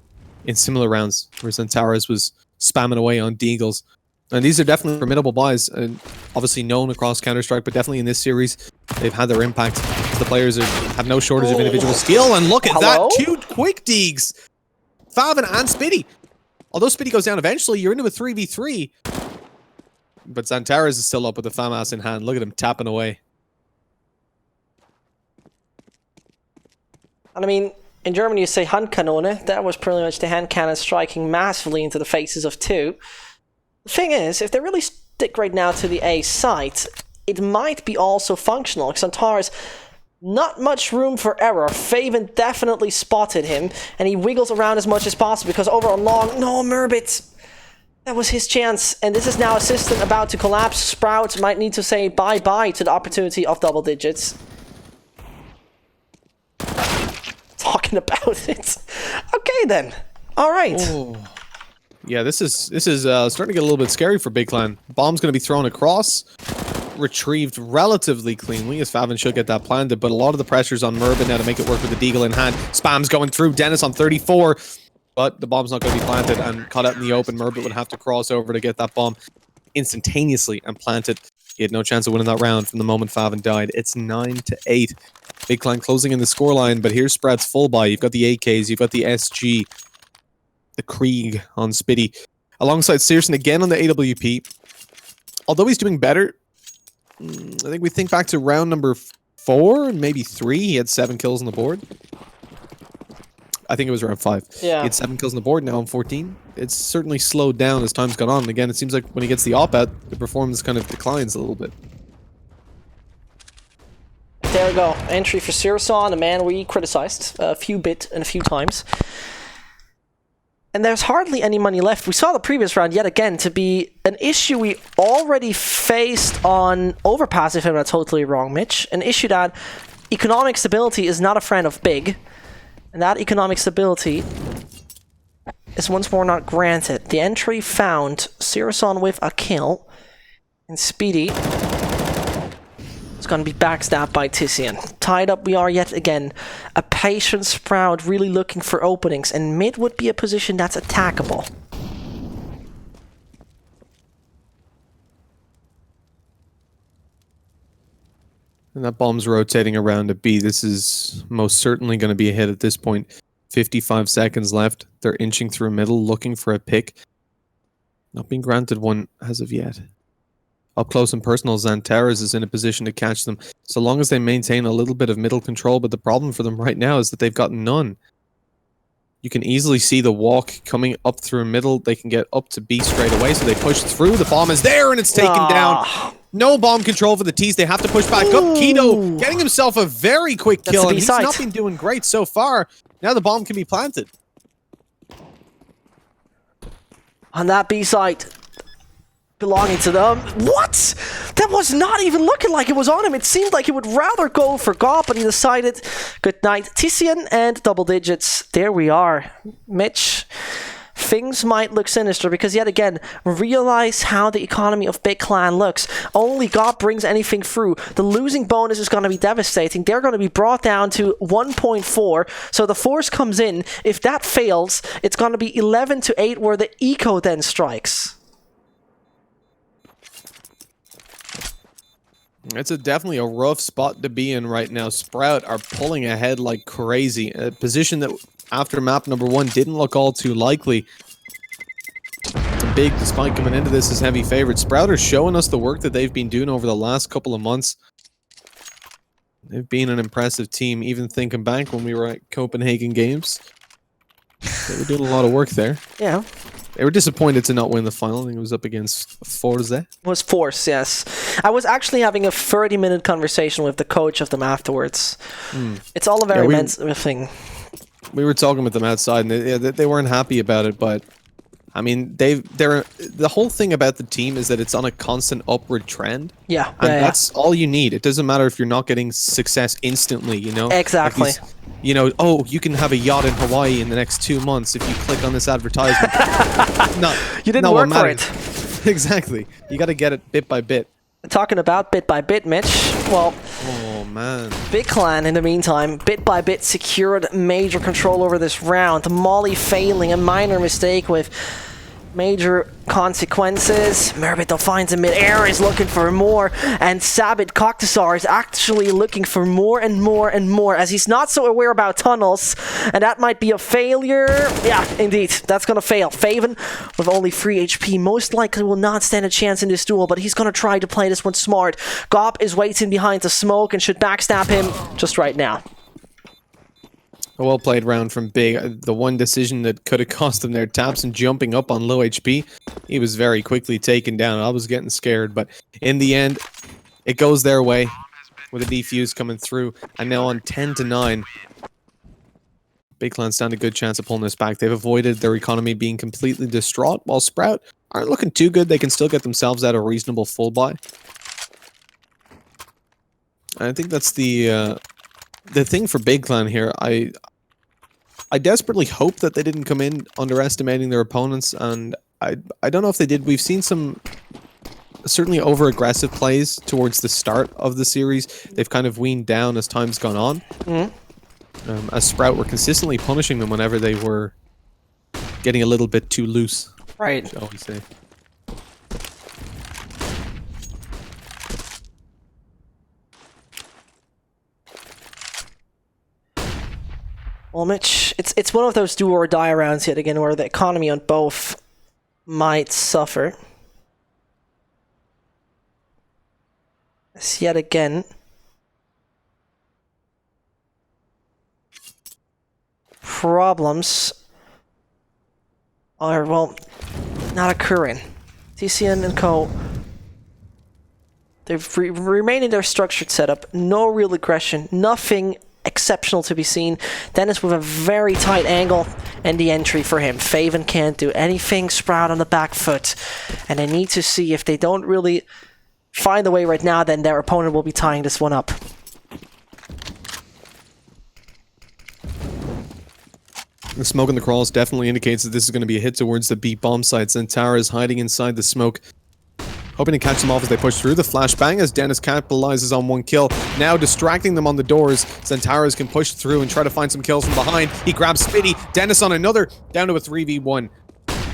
in similar rounds, where Zantares was spamming away on deagles. And these are definitely formidable buys, and obviously known across Counter-Strike, but definitely in this series, they've had their impact. The players have no shortage of individual skill, and look at that, 2 quick deags! Favin and Spitty. Although Spitty goes down eventually, you're into a 3v3. But Zantares is still up with the FAMAS in hand. Look at him tapping away. And I mean, in Germany you say Handkanone. That was pretty much the hand cannon striking massively into the faces of 2. The thing is, if they really stick right now to the A site, it might be also functional. Zantares, not much room for error. Faven definitely spotted him, and he wiggles around as much as possible because over on long, no, Murbit. That was his chance, and this is now a system about to collapse. Sprout might need to say bye-bye to the opportunity of double digits. Talking about it. Okay then. All right. Oh. Yeah, this is starting to get a little bit scary for Big Clan. Bomb's going to be thrown across, retrieved relatively cleanly, as Favin should get that planted, but a lot of the pressure's on Murbit now to make it work with the deagle in hand. Spam's going through. Dennis on 34. But the bomb's not going to be planted and caught out in the open. Murbit would have to cross over to get that bomb instantaneously and plant it. He had no chance of winning that round from the moment Favin died. It's 9-8. Big Clan closing in the scoreline, but here's Sprout's full buy. You've got the AKs, you've got the SG, the Krieg on Spitty, alongside Searson again on the AWP. Although he's doing better, I think we think back to round number 4, maybe 3. He had 7 kills on the board. I think it was around 5. Yeah. He had 7 kills on the board, now on 14. It's certainly slowed down as time's gone on. And again, it seems like when he gets the op out, the performance kind of declines a little bit. There we go. Entry for Sirson, a man we criticized a few times. And there's hardly any money left. We saw the previous round yet again to be an issue we already faced on Overpass, if I'm not totally wrong, Mitch. An issue that economic stability is not a friend of Big. And that economic stability is once more not granted. The entry found Sirson with a kill, and Speedy is going to be backstabbed by Tizian. Tied up we are yet again. A patient Sprout really looking for openings, and mid would be a position that's attackable. And that bomb's rotating around a B. This is most certainly going to be a hit at this point. 55 seconds left. They're inching through middle, looking for a pick. Not being granted one as of yet. Up close and personal, Xantares is in a position to catch them, so long as they maintain a little bit of middle control, but the problem for them right now is that they've got none. You can easily see the walk coming up through middle. They can get up to B straight away, so they push through. The bomb is there, and it's taken down. No bomb control for the T's. They have to push back up. Keto getting himself a very quick kill, and he's not been doing great so far. Now the bomb can be planted. On that B site, belonging to them. What? That was not even looking like it was on him. It seemed like he would rather go for Gop, but he decided, good night, Tizian, and double digits. There we are. Mitch, things might look sinister because, yet again, realize how the economy of Big Clan looks. Only Gop brings anything through. The losing bonus is going to be devastating. They're going to be brought down to 1.4, so the force comes in. If that fails, it's going to be 11-8, where the eco then strikes. It's definitely a rough spot to be in right now. Sprout are pulling ahead like crazy. A position that, after map number 1, didn't look all too likely. Big, despite coming into this as heavy favorites. Sprout are showing us the work that they've been doing over the last couple of months. They've been an impressive team, even thinking back when we were at Copenhagen Games. They were doing a lot of work there. Yeah. They were disappointed to not win the final. I think it was up against Forze. It was Force, yes. I was actually having a 30-minute conversation with the coach of them afterwards. It's all a very immense thing. We were talking with them outside, and they weren't happy about it, but I mean, the whole thing about the team is that it's on a constant upward trend. Yeah. And that's all you need. It doesn't matter if you're not getting success instantly, you know? Exactly. You know, oh, you can have a yacht in Hawaii in the next 2 months if you click on this advertisement. No. You didn't work for it. Exactly. You got to get it bit by bit. Talking about bit by bit, Mitch. Well, oh man. Big Clan, in the meantime, bit by bit secured major control over this round. Molly failing, a minor mistake with major consequences. Merbito finds him mid-air, is looking for more, and Sabit Coctasar is actually looking for more and more and more, as he's not so aware about tunnels, and that might be a failure. Yeah, indeed, that's gonna fail. Faven, with only 3 HP, most likely will not stand a chance in this duel, but he's gonna try to play this one smart. Gop is waiting behind the smoke and should backstab him just right now. A well-played round from Big. The one decision that could have cost him their taps and jumping up on low HP, he was very quickly taken down. I was getting scared, but in the end, it goes their way with a defuse coming through. And now on 10-9, Big Clan stand a good chance of pulling this back. They've avoided their economy being completely distraught, while Sprout aren't looking too good. They can still get themselves out a reasonable full buy. I think that's the thing for Big Clan here. I desperately hope that they didn't come in underestimating their opponents, and I don't know if they did. We've seen some certainly over-aggressive plays towards the start of the series. They've kind of weaned down as time's gone on. As Sprout were consistently punishing them whenever they were getting a little bit too loose. Right. Shall we say. Well, Mitch, it's one of those do or die rounds yet again where the economy on both might suffer. As yet again, problems are, well, not occurring. TCN and Co. They've remained in their structured setup. No real aggression. Nothing exceptional to be seen. Dennis with a very tight angle and the entry for him. Faven can't do anything. Sprout on the back foot. And they need to see if they don't really find a way right now, then their opponent will be tying this one up. The smoke in the crawls definitely indicates that this is going to be a hit towards the B bomb site. Zentara is hiding inside the smoke, hoping to catch them off as they push through. The flashbang as Dennis capitalizes on one kill. Now distracting them on the doors. Zentaras can push through and try to find some kills from behind. He grabs Spitty. Dennis on another. Down to a 3v1.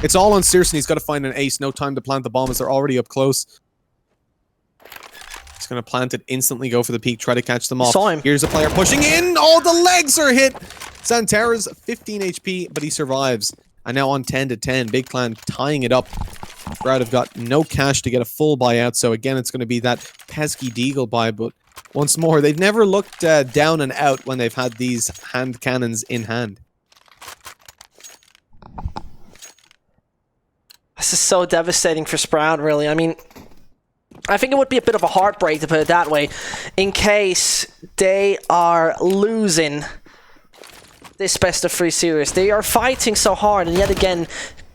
It's all on Searson. He's got to find an ace. No time to plant the bomb as they're already up close. He's going to plant it instantly, go for the peak, try to catch them off. Saw him. Here's a player pushing in. Oh, the legs are hit. Santerra's 15 HP, but he survives. And now on 10 to 10, Big Clan tying it up. Sprout have got no cash to get a full buyout, so again, it's going to be that pesky Deagle buy, but once more, they've never looked down and out when they've had these hand cannons in hand. This is so devastating for Sprout, really. I mean, I think it would be a bit of a heartbreak, to put it that way, in case they are losing this best of 3 series. They are fighting so hard, and yet again,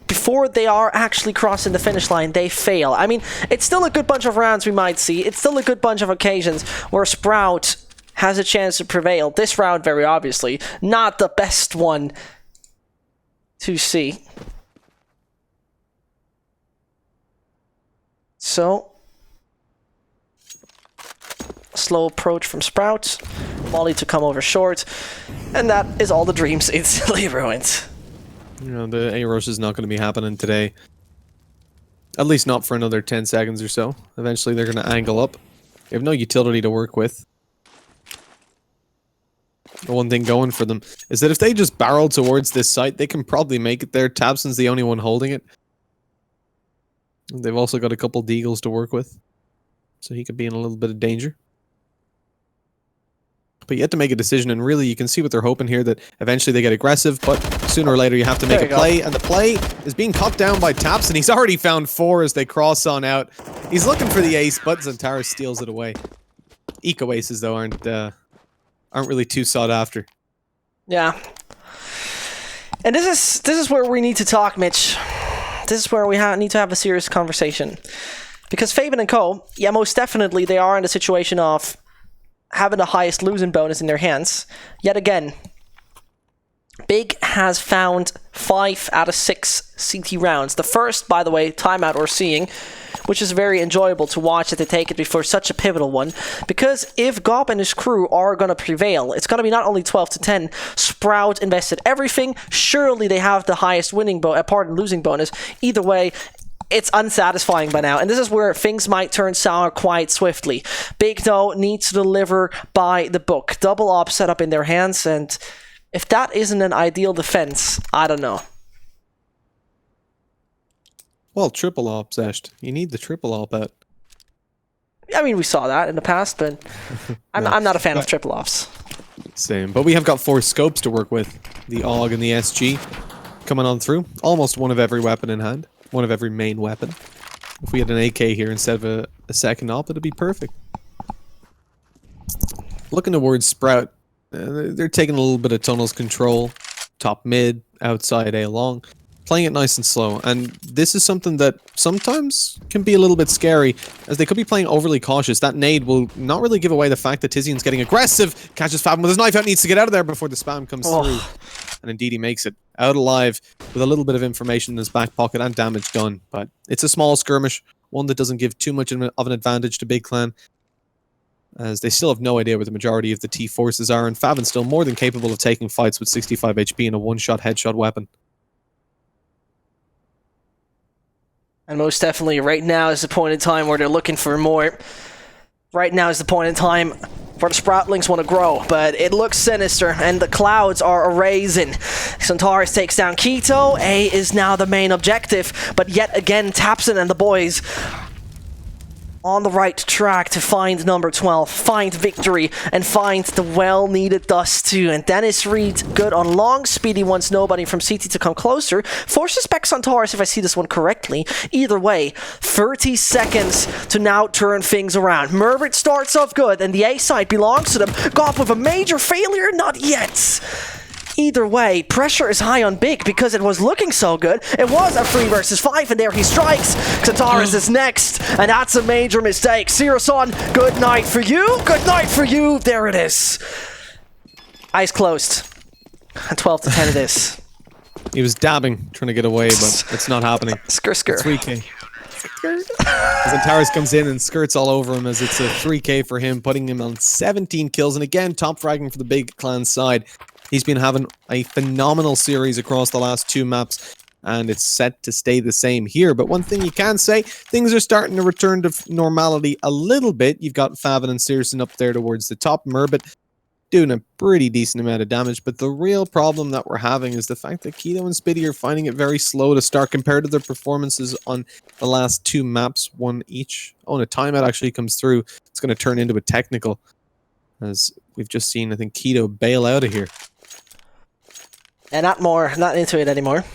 before they are actually crossing the finish line, they fail. I mean, it's still a good bunch of rounds we might see. It's still a good bunch of occasions where Sprout has a chance to prevail. This round, very obviously, not the best one to see. So, slow approach from Sprout. Molly to come over short. And that is all the dreams instantly ruined. You know, the A-Rush is not going to be happening today. At least not for another 10 seconds or so. Eventually they're going to angle up. They have no utility to work with. The one thing going for them is that if they just barrel towards this site, they can probably make it there. Tabson's the only one holding it. And they've also got a couple Deagles to work with. So he could be in a little bit of danger. But you have to make a decision, and really you can see what they're hoping here, that eventually they get aggressive, but sooner or later you have to make a play, and the play is being cut down by Tabson. He's already found 4 as they cross on out. He's looking for the ace, but Zantara steals it away. Eco aces, though, aren't really too sought after. Yeah. And this is where we need to talk, Mitch. This is where we need to have a serious conversation. Because Fabian and Co., yeah, most definitely they are in the situation of having the highest losing bonus in their hands. Yet again, Big has found 5 out of 6 CT rounds. The first, by the way, timeout we're seeing, which is very enjoyable to watch that they take it before such a pivotal one. Because if Gob and his crew are going to prevail, it's going to be not only 12 to 10. Sprout invested everything. Surely they have the highest losing bonus. Either way, it's unsatisfying by now, and this is where things might turn sour quite swiftly. Big, though, needs to deliver by the book. Double op set up in their hands, and if that isn't an ideal defense, I don't know. Well, triple op, Zesht. You need the triple op out. I mean, we saw that in the past, but I'm not a fan of triple ops. Same, but we have got 4 scopes to work with. The AUG and the SG coming on through. Almost one of every weapon in hand. One of every main weapon. If we had an AK here instead of a second op, it'd be perfect. Looking towards Sprout, they're taking a little bit of tunnels control. Top mid, outside A long. Playing it nice and slow. And this is something that sometimes can be a little bit scary, as they could be playing overly cautious. That nade will not really give away the fact that Tizian's getting aggressive. Catches Fabian with his knife out, needs to get out of there before the spam comes through. And indeed he makes it out alive with a little bit of information in his back pocket and damage done. But it's a small skirmish, one that doesn't give too much of an advantage to Big Clan, as they still have no idea where the majority of the T forces are, and Fabian's still more than capable of taking fights with 65 HP and a one-shot headshot weapon. And most definitely right now is the point in time where they're looking for more. Right now is the point in time where the Sproutlings want to grow, but it looks sinister, and the clouds are erasing. Centaurus takes down Keto. A is now the main objective, but yet again, Tapson and the boys on the right track to find number 12, find victory, and find the well-needed dust too. And Dennis Reed, good on long. Speedy wants nobody from CT to come closer. Forces back Centaurus, if I see this one correctly. Either way, 30 seconds to now turn things around. Mervert starts off good, and the A side belongs to them. Goff with a major failure? Not yet. Either way, pressure is high on Big because it was looking so good. It was a 3 versus 5, and there he strikes. Centaurus is next, and that's a major mistake. Sirason, good night for you. Good night for you. There it is. Eyes closed. 12 to 10 it is. He was dabbing, trying to get away, but it's not happening. Skr. 3K. Antares comes in and skirts all over him as it's a 3K for him, putting him on 17 kills. And again, top fragging for the Big Clan side. He's been having a phenomenal series across the last 2 maps. and it's set to stay the same here. But one thing you can say, things are starting to return to normality a little bit. You've got Favin and Searson up there towards the top. Murbit doing a pretty decent amount of damage, but the real problem that we're having is the fact that Keto and Spitty are finding it very slow to start compared to their performances on the last 2 maps, one each. Oh, and a timeout actually comes through. It's going to turn into a technical, as we've just seen, I think, Keto bail out of here. And not into it anymore.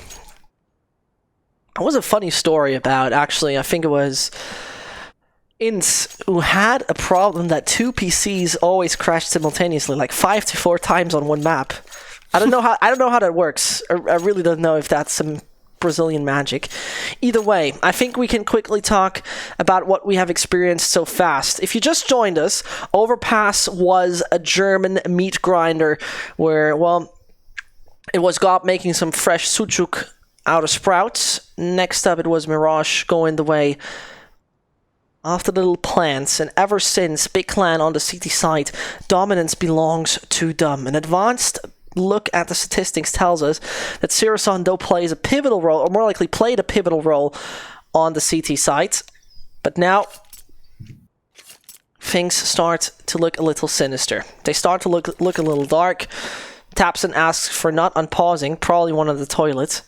It was a funny story about, actually, I think it was Ince, who had a problem that 2 PCs always crashed simultaneously, like 5 to 4 times on one map. I don't know how that works. I really don't know if that's some Brazilian magic. Either way, I think we can quickly talk about what we have experienced so fast. If you just joined us, Overpass was a German meat grinder where, well, it was Gob making some fresh sucuk out of sprouts. Next up, it was Mirage going the way after the little plants, and ever since, Big Clan on the CT side, dominance belongs to them. An advanced look at the statistics tells us that Sirasan, though, plays a pivotal role, or more likely played a pivotal role on the CT side. But now, things start to look a little sinister. They start to look a little dark. Tapson asks for not unpausing, probably one of the toilets.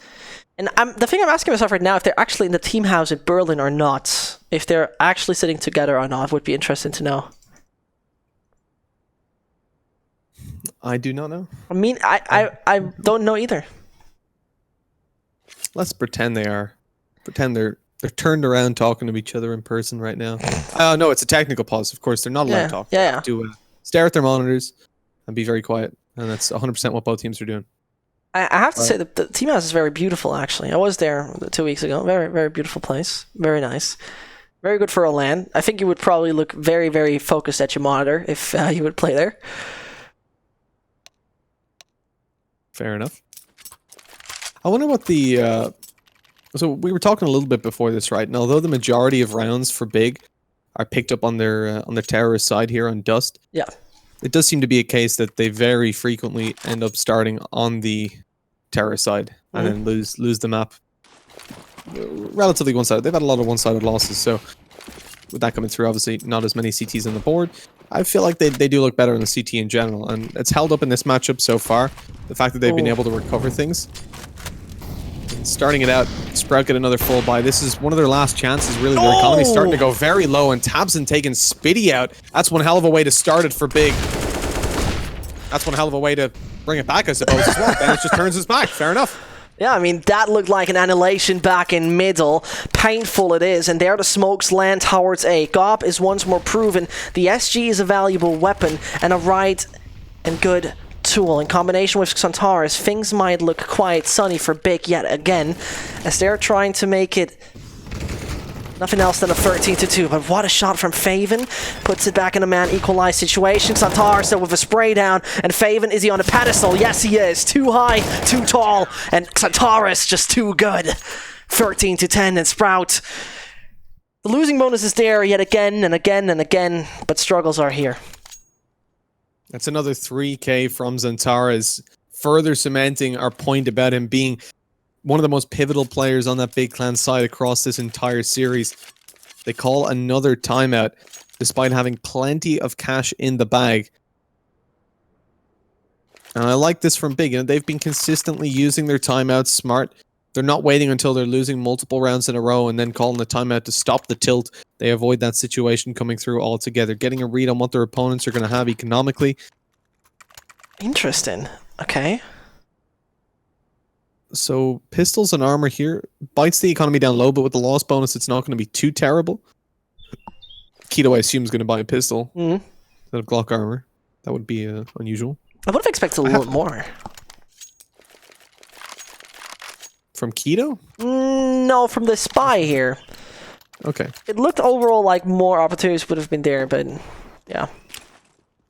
And the thing I'm asking myself right now, if they're actually in the team house in Berlin or not, if they're actually sitting together or not, would be interesting to know. I do not know. I mean, I don't know either. Let's pretend they are. Pretend they're turned around talking to each other in person right now. Oh, no, it's a technical pause. Of course, they're not allowed to talk. Yeah. Do stare at their monitors and be very quiet. And that's 100% what both teams are doing. I have to say that the team house is very beautiful, actually. I was there 2 weeks ago. Very, very beautiful place. Very nice. Very good for a LAN. I think you would probably look very, very focused at your monitor if you would play there. Fair enough. I wonder what the... So we were talking a little bit before this, right? And although the majority of rounds for Big are picked up on their terrorist side here on Dust, yeah, it does seem to be a case that they very frequently end up starting on the terrorist side and then lose the map relatively one-sided. They've had a lot of one-sided losses, so with that coming through, obviously not as many CTs on the board. I feel like they do look better in the CT in general, and it's held up in this matchup so far. The fact that they've been able to recover things. Starting it out, Sprout get another full buy. This is one of their last chances, really. Their economy's starting to go very low, and Tabson taking Spitty out. That's one hell of a way to start it for Big. That's one hell of a way to bring it back, I suppose, as well. Then it just turns his back. Fair enough. Yeah, I mean, that looked like an annihilation back in middle. Painful it is, and there the smokes land towards A. Gob is once more proven the SG is a valuable weapon and a right and good tool. In combination with Xantaris, things might look quite sunny for Big yet again, as they're trying to make it nothing else than a 13-2. But what a shot from Faven. Puts it back in a man equalized situation. Xantaris though with a spray down, and Faven, is he on a pedestal? Yes, he is. Too high, too tall, and Xantaris just too good. 13-10, and Sprout. The losing bonus is there yet again and again and again, but struggles are here. That's another 3K from Xantaris, further cementing our point about him being one of the most pivotal players on that Big Clan side across this entire series. They call another timeout, despite having plenty of cash in the bag. And I like this from Big. You know, they've been consistently using their timeouts smart. They're not waiting until they're losing multiple rounds in a row and then calling the timeout to stop the tilt. They avoid that situation coming through altogether, getting a read on what their opponents are going to have economically. Interesting. Okay. So pistols and armor here bites the economy down low, but with the loss bonus, it's not going to be too terrible. Keto, I assume, is going to buy a pistol instead of Glock armor. That would be unusual. I would have expected a little more. From Keto? No, from the spy here. Okay. It looked overall like more opportunities would have been there, but yeah.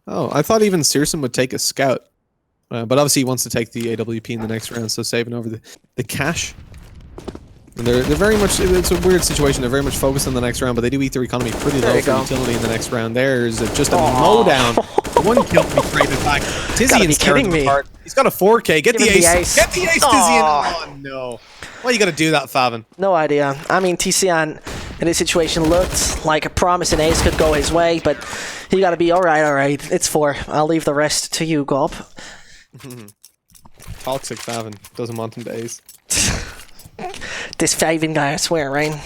Oh, I thought even Searson would take a scout. But obviously he wants to take the AWP in the next round, so saving over the cash. And they're very much, it's a weird situation, they're very much focused on the next round, but they do eat their economy pretty low for utility in the next round. There's just a mowdown. One kill to be traded back. Tizzy and tearing him apart. He's got a 4K. Get the ace. Get the ace, Tizzy. Oh no. Why you gotta do that, Favin? No idea. I mean, TCN in this situation looked like a promising ace could go his way, but he gotta be alright, it's 4. I'll leave the rest to you, Gob. Toxic Favin. Doesn't want him to ace. This Favin guy, I swear, right?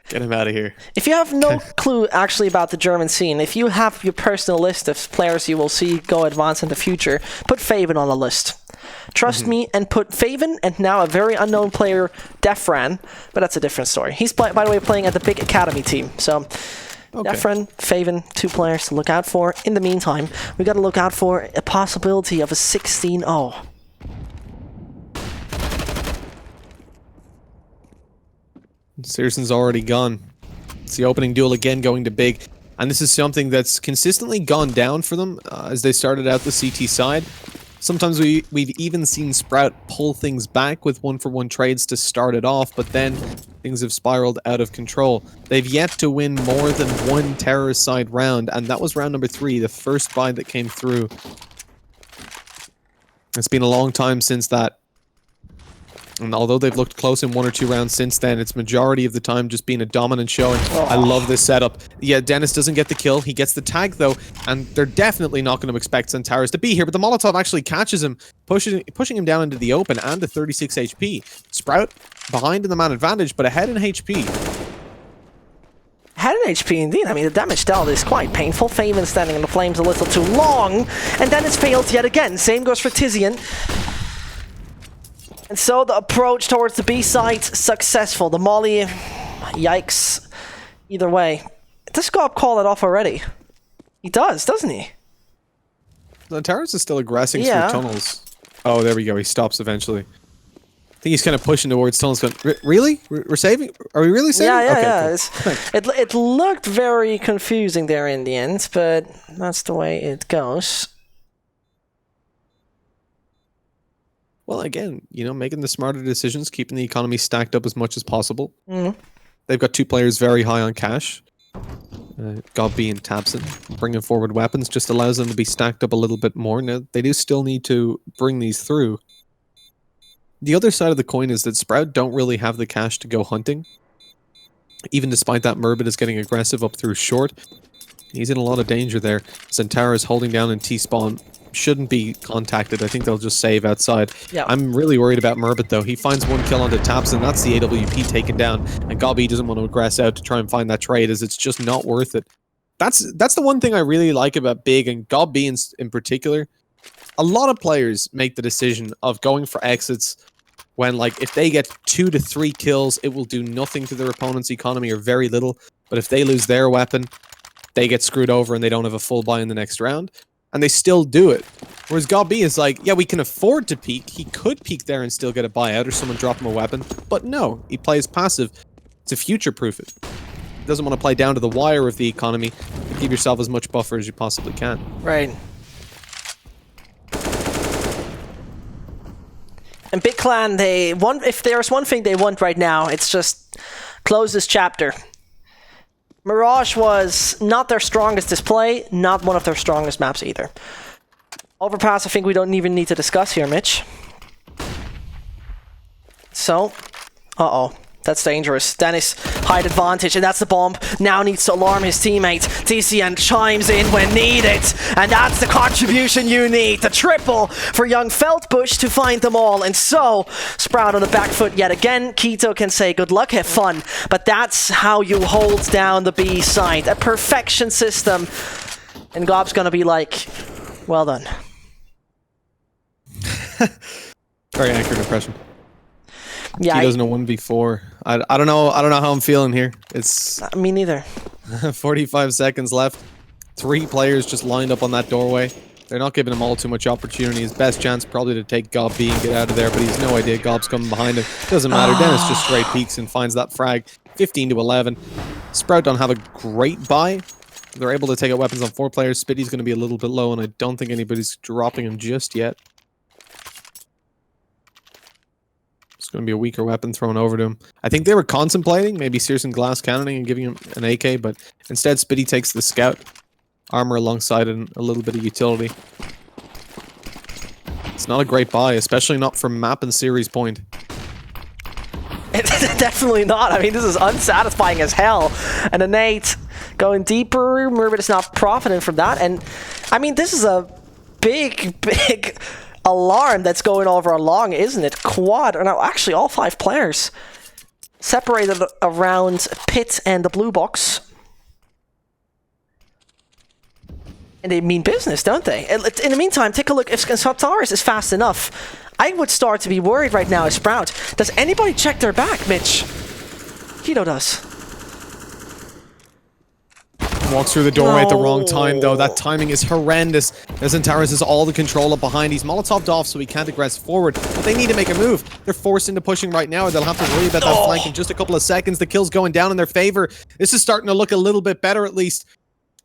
Get him out of here. If you have no clue actually about the German scene, if you have your personal list of players you will see go advance in the future, put Favin on the list. Trust me, and put Favin and now a very unknown player, Defran, but that's a different story. He's, by the way, playing at the big academy team, so Defran, Favin, 2 players to look out for. In the meantime, we got to look out for a possibility of a 16-0. Searson's already gone. It's the opening duel again going to big. And this is something that's consistently gone down for them as they started out the CT side. Sometimes we've even seen Sprout pull things back with 1-for-1 trades to start it off, but then things have spiraled out of control. They've yet to win more than 1 terrorist side round, and that was round number 3, the first buy that came through. It's been a long time since that. And although they've looked close in 1 or 2 rounds since then, it's majority of the time just been a dominant showing. I love this setup. Yeah, Dennis doesn't get the kill. He gets the tag, though, and they're definitely not going to expect Centaurus to be here, but the Molotov actually catches him, pushing him down into the open and to 36 HP. Sprout behind in the man advantage, but ahead in HP. Had an HP indeed. I mean, the damage dealt is quite painful. Favin standing in the flames a little too long, and then it's failed yet again. Same goes for Tizian. And so the approach towards the B site, successful. The molly, yikes. Either way. Does Gob call it off already? He does, doesn't he? The Towers is still aggressing through tunnels. Oh, there we go. He stops eventually. I think he's kind of pushing towards tunnels going, really? We're saving? Are we really saving? Yeah. Cool. It looked very confusing there in the end, but that's the way it goes. Well, again, you know, making the smarter decisions, keeping the economy stacked up as much as possible. They've got 2 players very high on cash. Gobby and Tabson. Bringing forward weapons just allows them to be stacked up a little bit more. Now, they do still need to bring these through. The other side of the coin is that Sprout don't really have the cash to go hunting. Even despite that, Murbit is getting aggressive up through short. He's in a lot of danger there. Centaur is holding down in T-spawn. Shouldn't be contacted. I think they'll just save outside. Yeah. I'm really worried about Murbit, though. He finds 1 kill onto Tabson. That's the AWP taken down. And Gobby doesn't want to aggress out to try and find that trade, as it's just not worth it. That's the one thing I really like about Big, and Gobby in particular. A lot of players make the decision of going for exits when, like, if they get 2 to 3 kills, it will do nothing to their opponent's economy or very little. But if they lose their weapon, they get screwed over and they don't have a full buy in the next round. And they still do it. Whereas Gobby is like, yeah, we can afford to peek. He could peek there and still get a buyout or someone drop him a weapon. But no, he plays passive to future-proof it. He doesn't want to play down to the wire of the economy. Give yourself as much buffer as you possibly can. Right. And Big Clan, if there's one thing they want right now, it's just close this chapter. Mirage was not their strongest display, not one of their strongest maps either. Overpass, I think we don't even need to discuss here, Mitch. So, that's dangerous. Dennis, height advantage, and that's the bomb. Now needs to alarm his teammate. TCN chimes in when needed, and that's the contribution you need. The triple for young Feldbush to find them all. And so, Sprout on the back foot yet again. Keto can say good luck, have fun, but that's how you hold down the B side. A perfection system. And Gob's gonna be like, well done. Very accurate impression. Yeah, He doesn't know 1v4. I don't know how I'm feeling here. It's me neither. 45 seconds left. 3 players just lined up on that doorway. They're not giving him all too much opportunity. His best chance probably to take Gob B and get out of there, but he's no idea Gob's coming behind him. Doesn't matter. Dennis just straight peeks and finds that frag. 15 to 11. Sprout don't have a great buy. They're able to take out weapons on 4 players. Spitty's going to be a little bit low, and I don't think anybody's dropping him just yet. It's going to be a weaker weapon thrown over to him. I think they were contemplating maybe Searson glass cannoning and giving him an AK, but instead Spitty takes the scout. Armor alongside and a little bit of utility. It's not a great buy, especially not from map and series point. Definitely not. I mean, this is unsatisfying as hell. And Innate going deeper. Murbit is not profiting from that. And, I mean, this is a big alarm that's going over along, isn't it? Quad, or no, actually all 5 players separated around Pit and the blue box. And they mean business, don't they? In the meantime, take a look. If Sataris is fast enough, I would start to be worried right now as Sprout. Does anybody check their back, Mitch? Keto does. Walks through the doorway at the wrong time, though. That timing is horrendous. As Antares has all the control up behind. He's Molotov'd off, so he can't aggress forward. But they need to make a move. They're forced into pushing right now, or they'll have to worry about that flank in just a couple of seconds. The kill's going down in their favor. This is starting to look a little bit better, at least.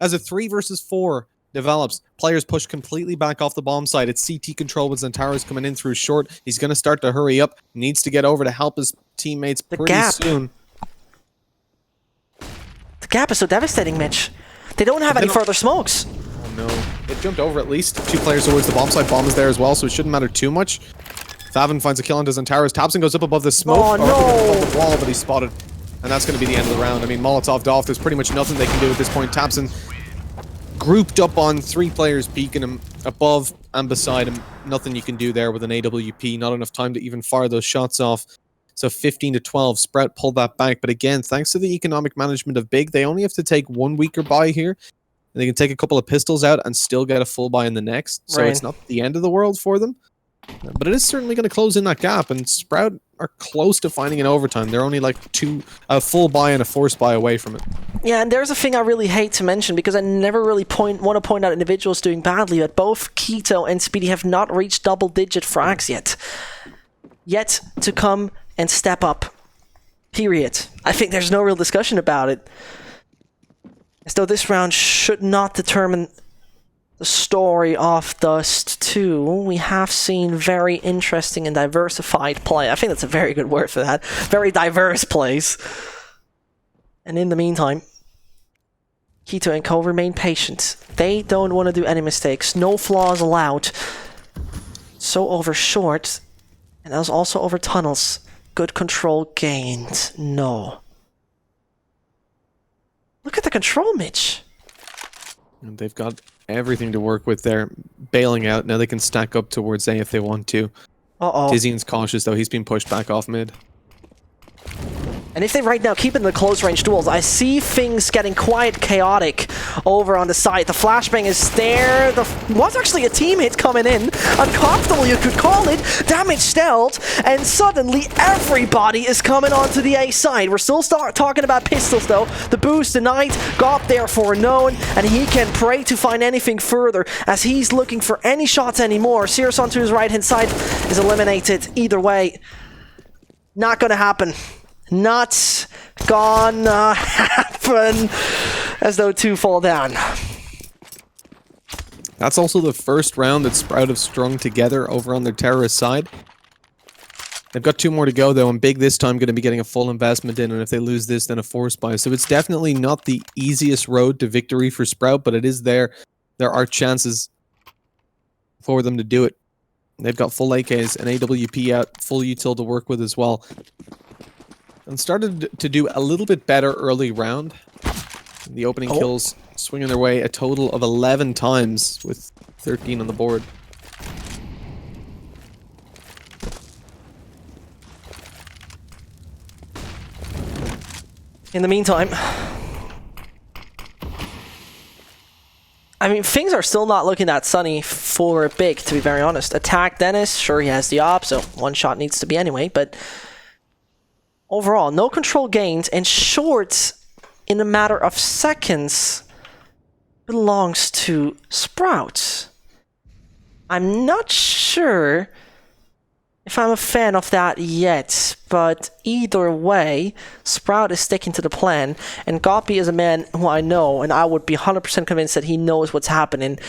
As a 3 versus 4 develops, players push completely back off the bomb side. It's CT control with Zantares coming in through short. He's going to start to hurry up. Needs to get over to help his teammates pretty soon. The gap is so devastating, Mitch. They don't have any further smokes. Oh no. It jumped over at least 2 players towards the bomb site. Bomb is there as well, so it shouldn't matter too much. Favin finds a kill onto Zantares. Tabson goes up above the smoke. Oh no! Above the wall, but he's spotted. And that's going to be the end of the round. I mean, Molotov'd off. There's pretty much nothing they can do at this point. Tabson grouped up on 3 players peeking him above and beside him. Nothing you can do there with an AWP. Not enough time to even fire those shots off. So 15 to 12, Sprout pulled that back. But again, thanks to the economic management of Big, they only have to take 1 weaker buy here. And they can take a couple of pistols out and still get a full buy in the next. So it's not the end of the world for them. But it is certainly going to close in that gap. And Sprout are close to finding an overtime. They're only like a full buy and a forced buy away from it. Yeah, and there's a thing I really hate to mention, because I never really want to point out individuals doing badly, but both Keto and Speedy have not reached double-digit frags yet. Yet to come and step up. Period. I think there's no real discussion about it. As though this round should not determine the story of Dust 2. We have seen very interesting and diversified play. I think that's a very good word for that. Very diverse plays. And in the meantime, Keto and Co remain patient. They don't want to do any mistakes. No flaws allowed. So over short, and that was also over tunnels. Good control gained. No. Look at the control, Mitch. And they've got everything to work with there. Bailing out. Now they can stack up towards A if they want to. Uh-oh. Tizian's cautious, though. He's been pushed back off mid. And if they right now keep it in the close-range duels, I see things getting quite chaotic over on the side. The flashbang is there. Was actually a team hit coming in. Uncomfortable, you could call it. Damage dealt. And suddenly, everybody is coming onto the A side. We're still talking about pistols, though. The boost denied. Got there for a known. And he can pray to find anything further as he's looking for any shots anymore. Sears onto his right-hand side is eliminated. Either way, not going to happen. Not gonna happen, as though 2 fall down. That's also the first round that Sprout have strung together over on their terrorist side. They've got 2 more to go, though, and Big this time going to be getting a full investment in, and if they lose this, then a force buy. So it's definitely not the easiest road to victory for Sprout, but it is there. There are chances for them to do it. They've got full AKs and AWP out, full util to work with as well. And started to do a little bit better early round. The opening kills swinging their way a total of 11 times with 13 on the board. In the meantime, I mean, things are still not looking that sunny for Big, to be very honest. Attack Dennis, sure he has the op, so 1 shot needs to be anyway, but overall, no control gained, and short, in a matter of seconds, belongs to Sprout. I'm not sure if I'm a fan of that yet, but either way, Sprout is sticking to the plan, and Goppy is a man who I know, and I would be 100% convinced that he knows what's happening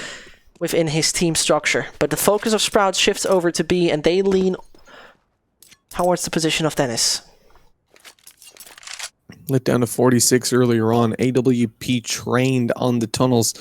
within his team structure. But the focus of Sprout shifts over to B, and they lean towards the position of Dennis. Lit down to 46 earlier on. AWP trained on the tunnels.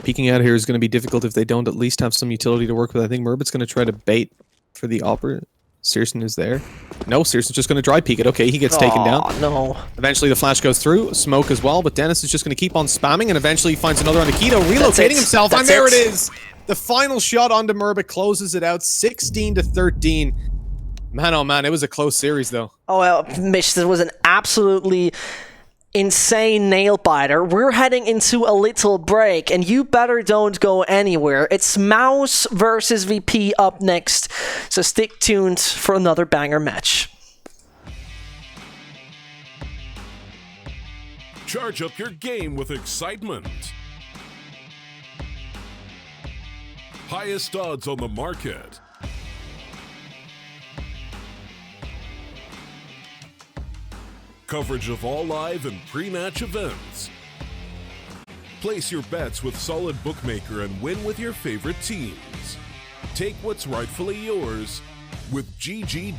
Peeking out here is going to be difficult if they don't at least have some utility to work with. I think Murbit's going to try to bait for the Opera. Searson is there. No, Searson's just going to dry peek it. Okay, he gets taken down. No. Eventually the flash goes through. Smoke as well, but Dennis is just going to keep on spamming, and eventually he finds another on Nikito, relocating himself, and there it is! The final shot onto Murbit closes it out, 16-13. Man, oh man, it was a close series, though. Oh, well, Mitch, this was an absolutely insane nail-biter. We're heading into a little break, and you better don't go anywhere. It's Mouse versus VP up next, so stick tuned for another banger match. Charge up your game with excitement. Highest odds on the market. Coverage of all live and pre-match events. Place your bets with Solid Bookmaker and win with your favorite teams. Take what's rightfully yours with GG.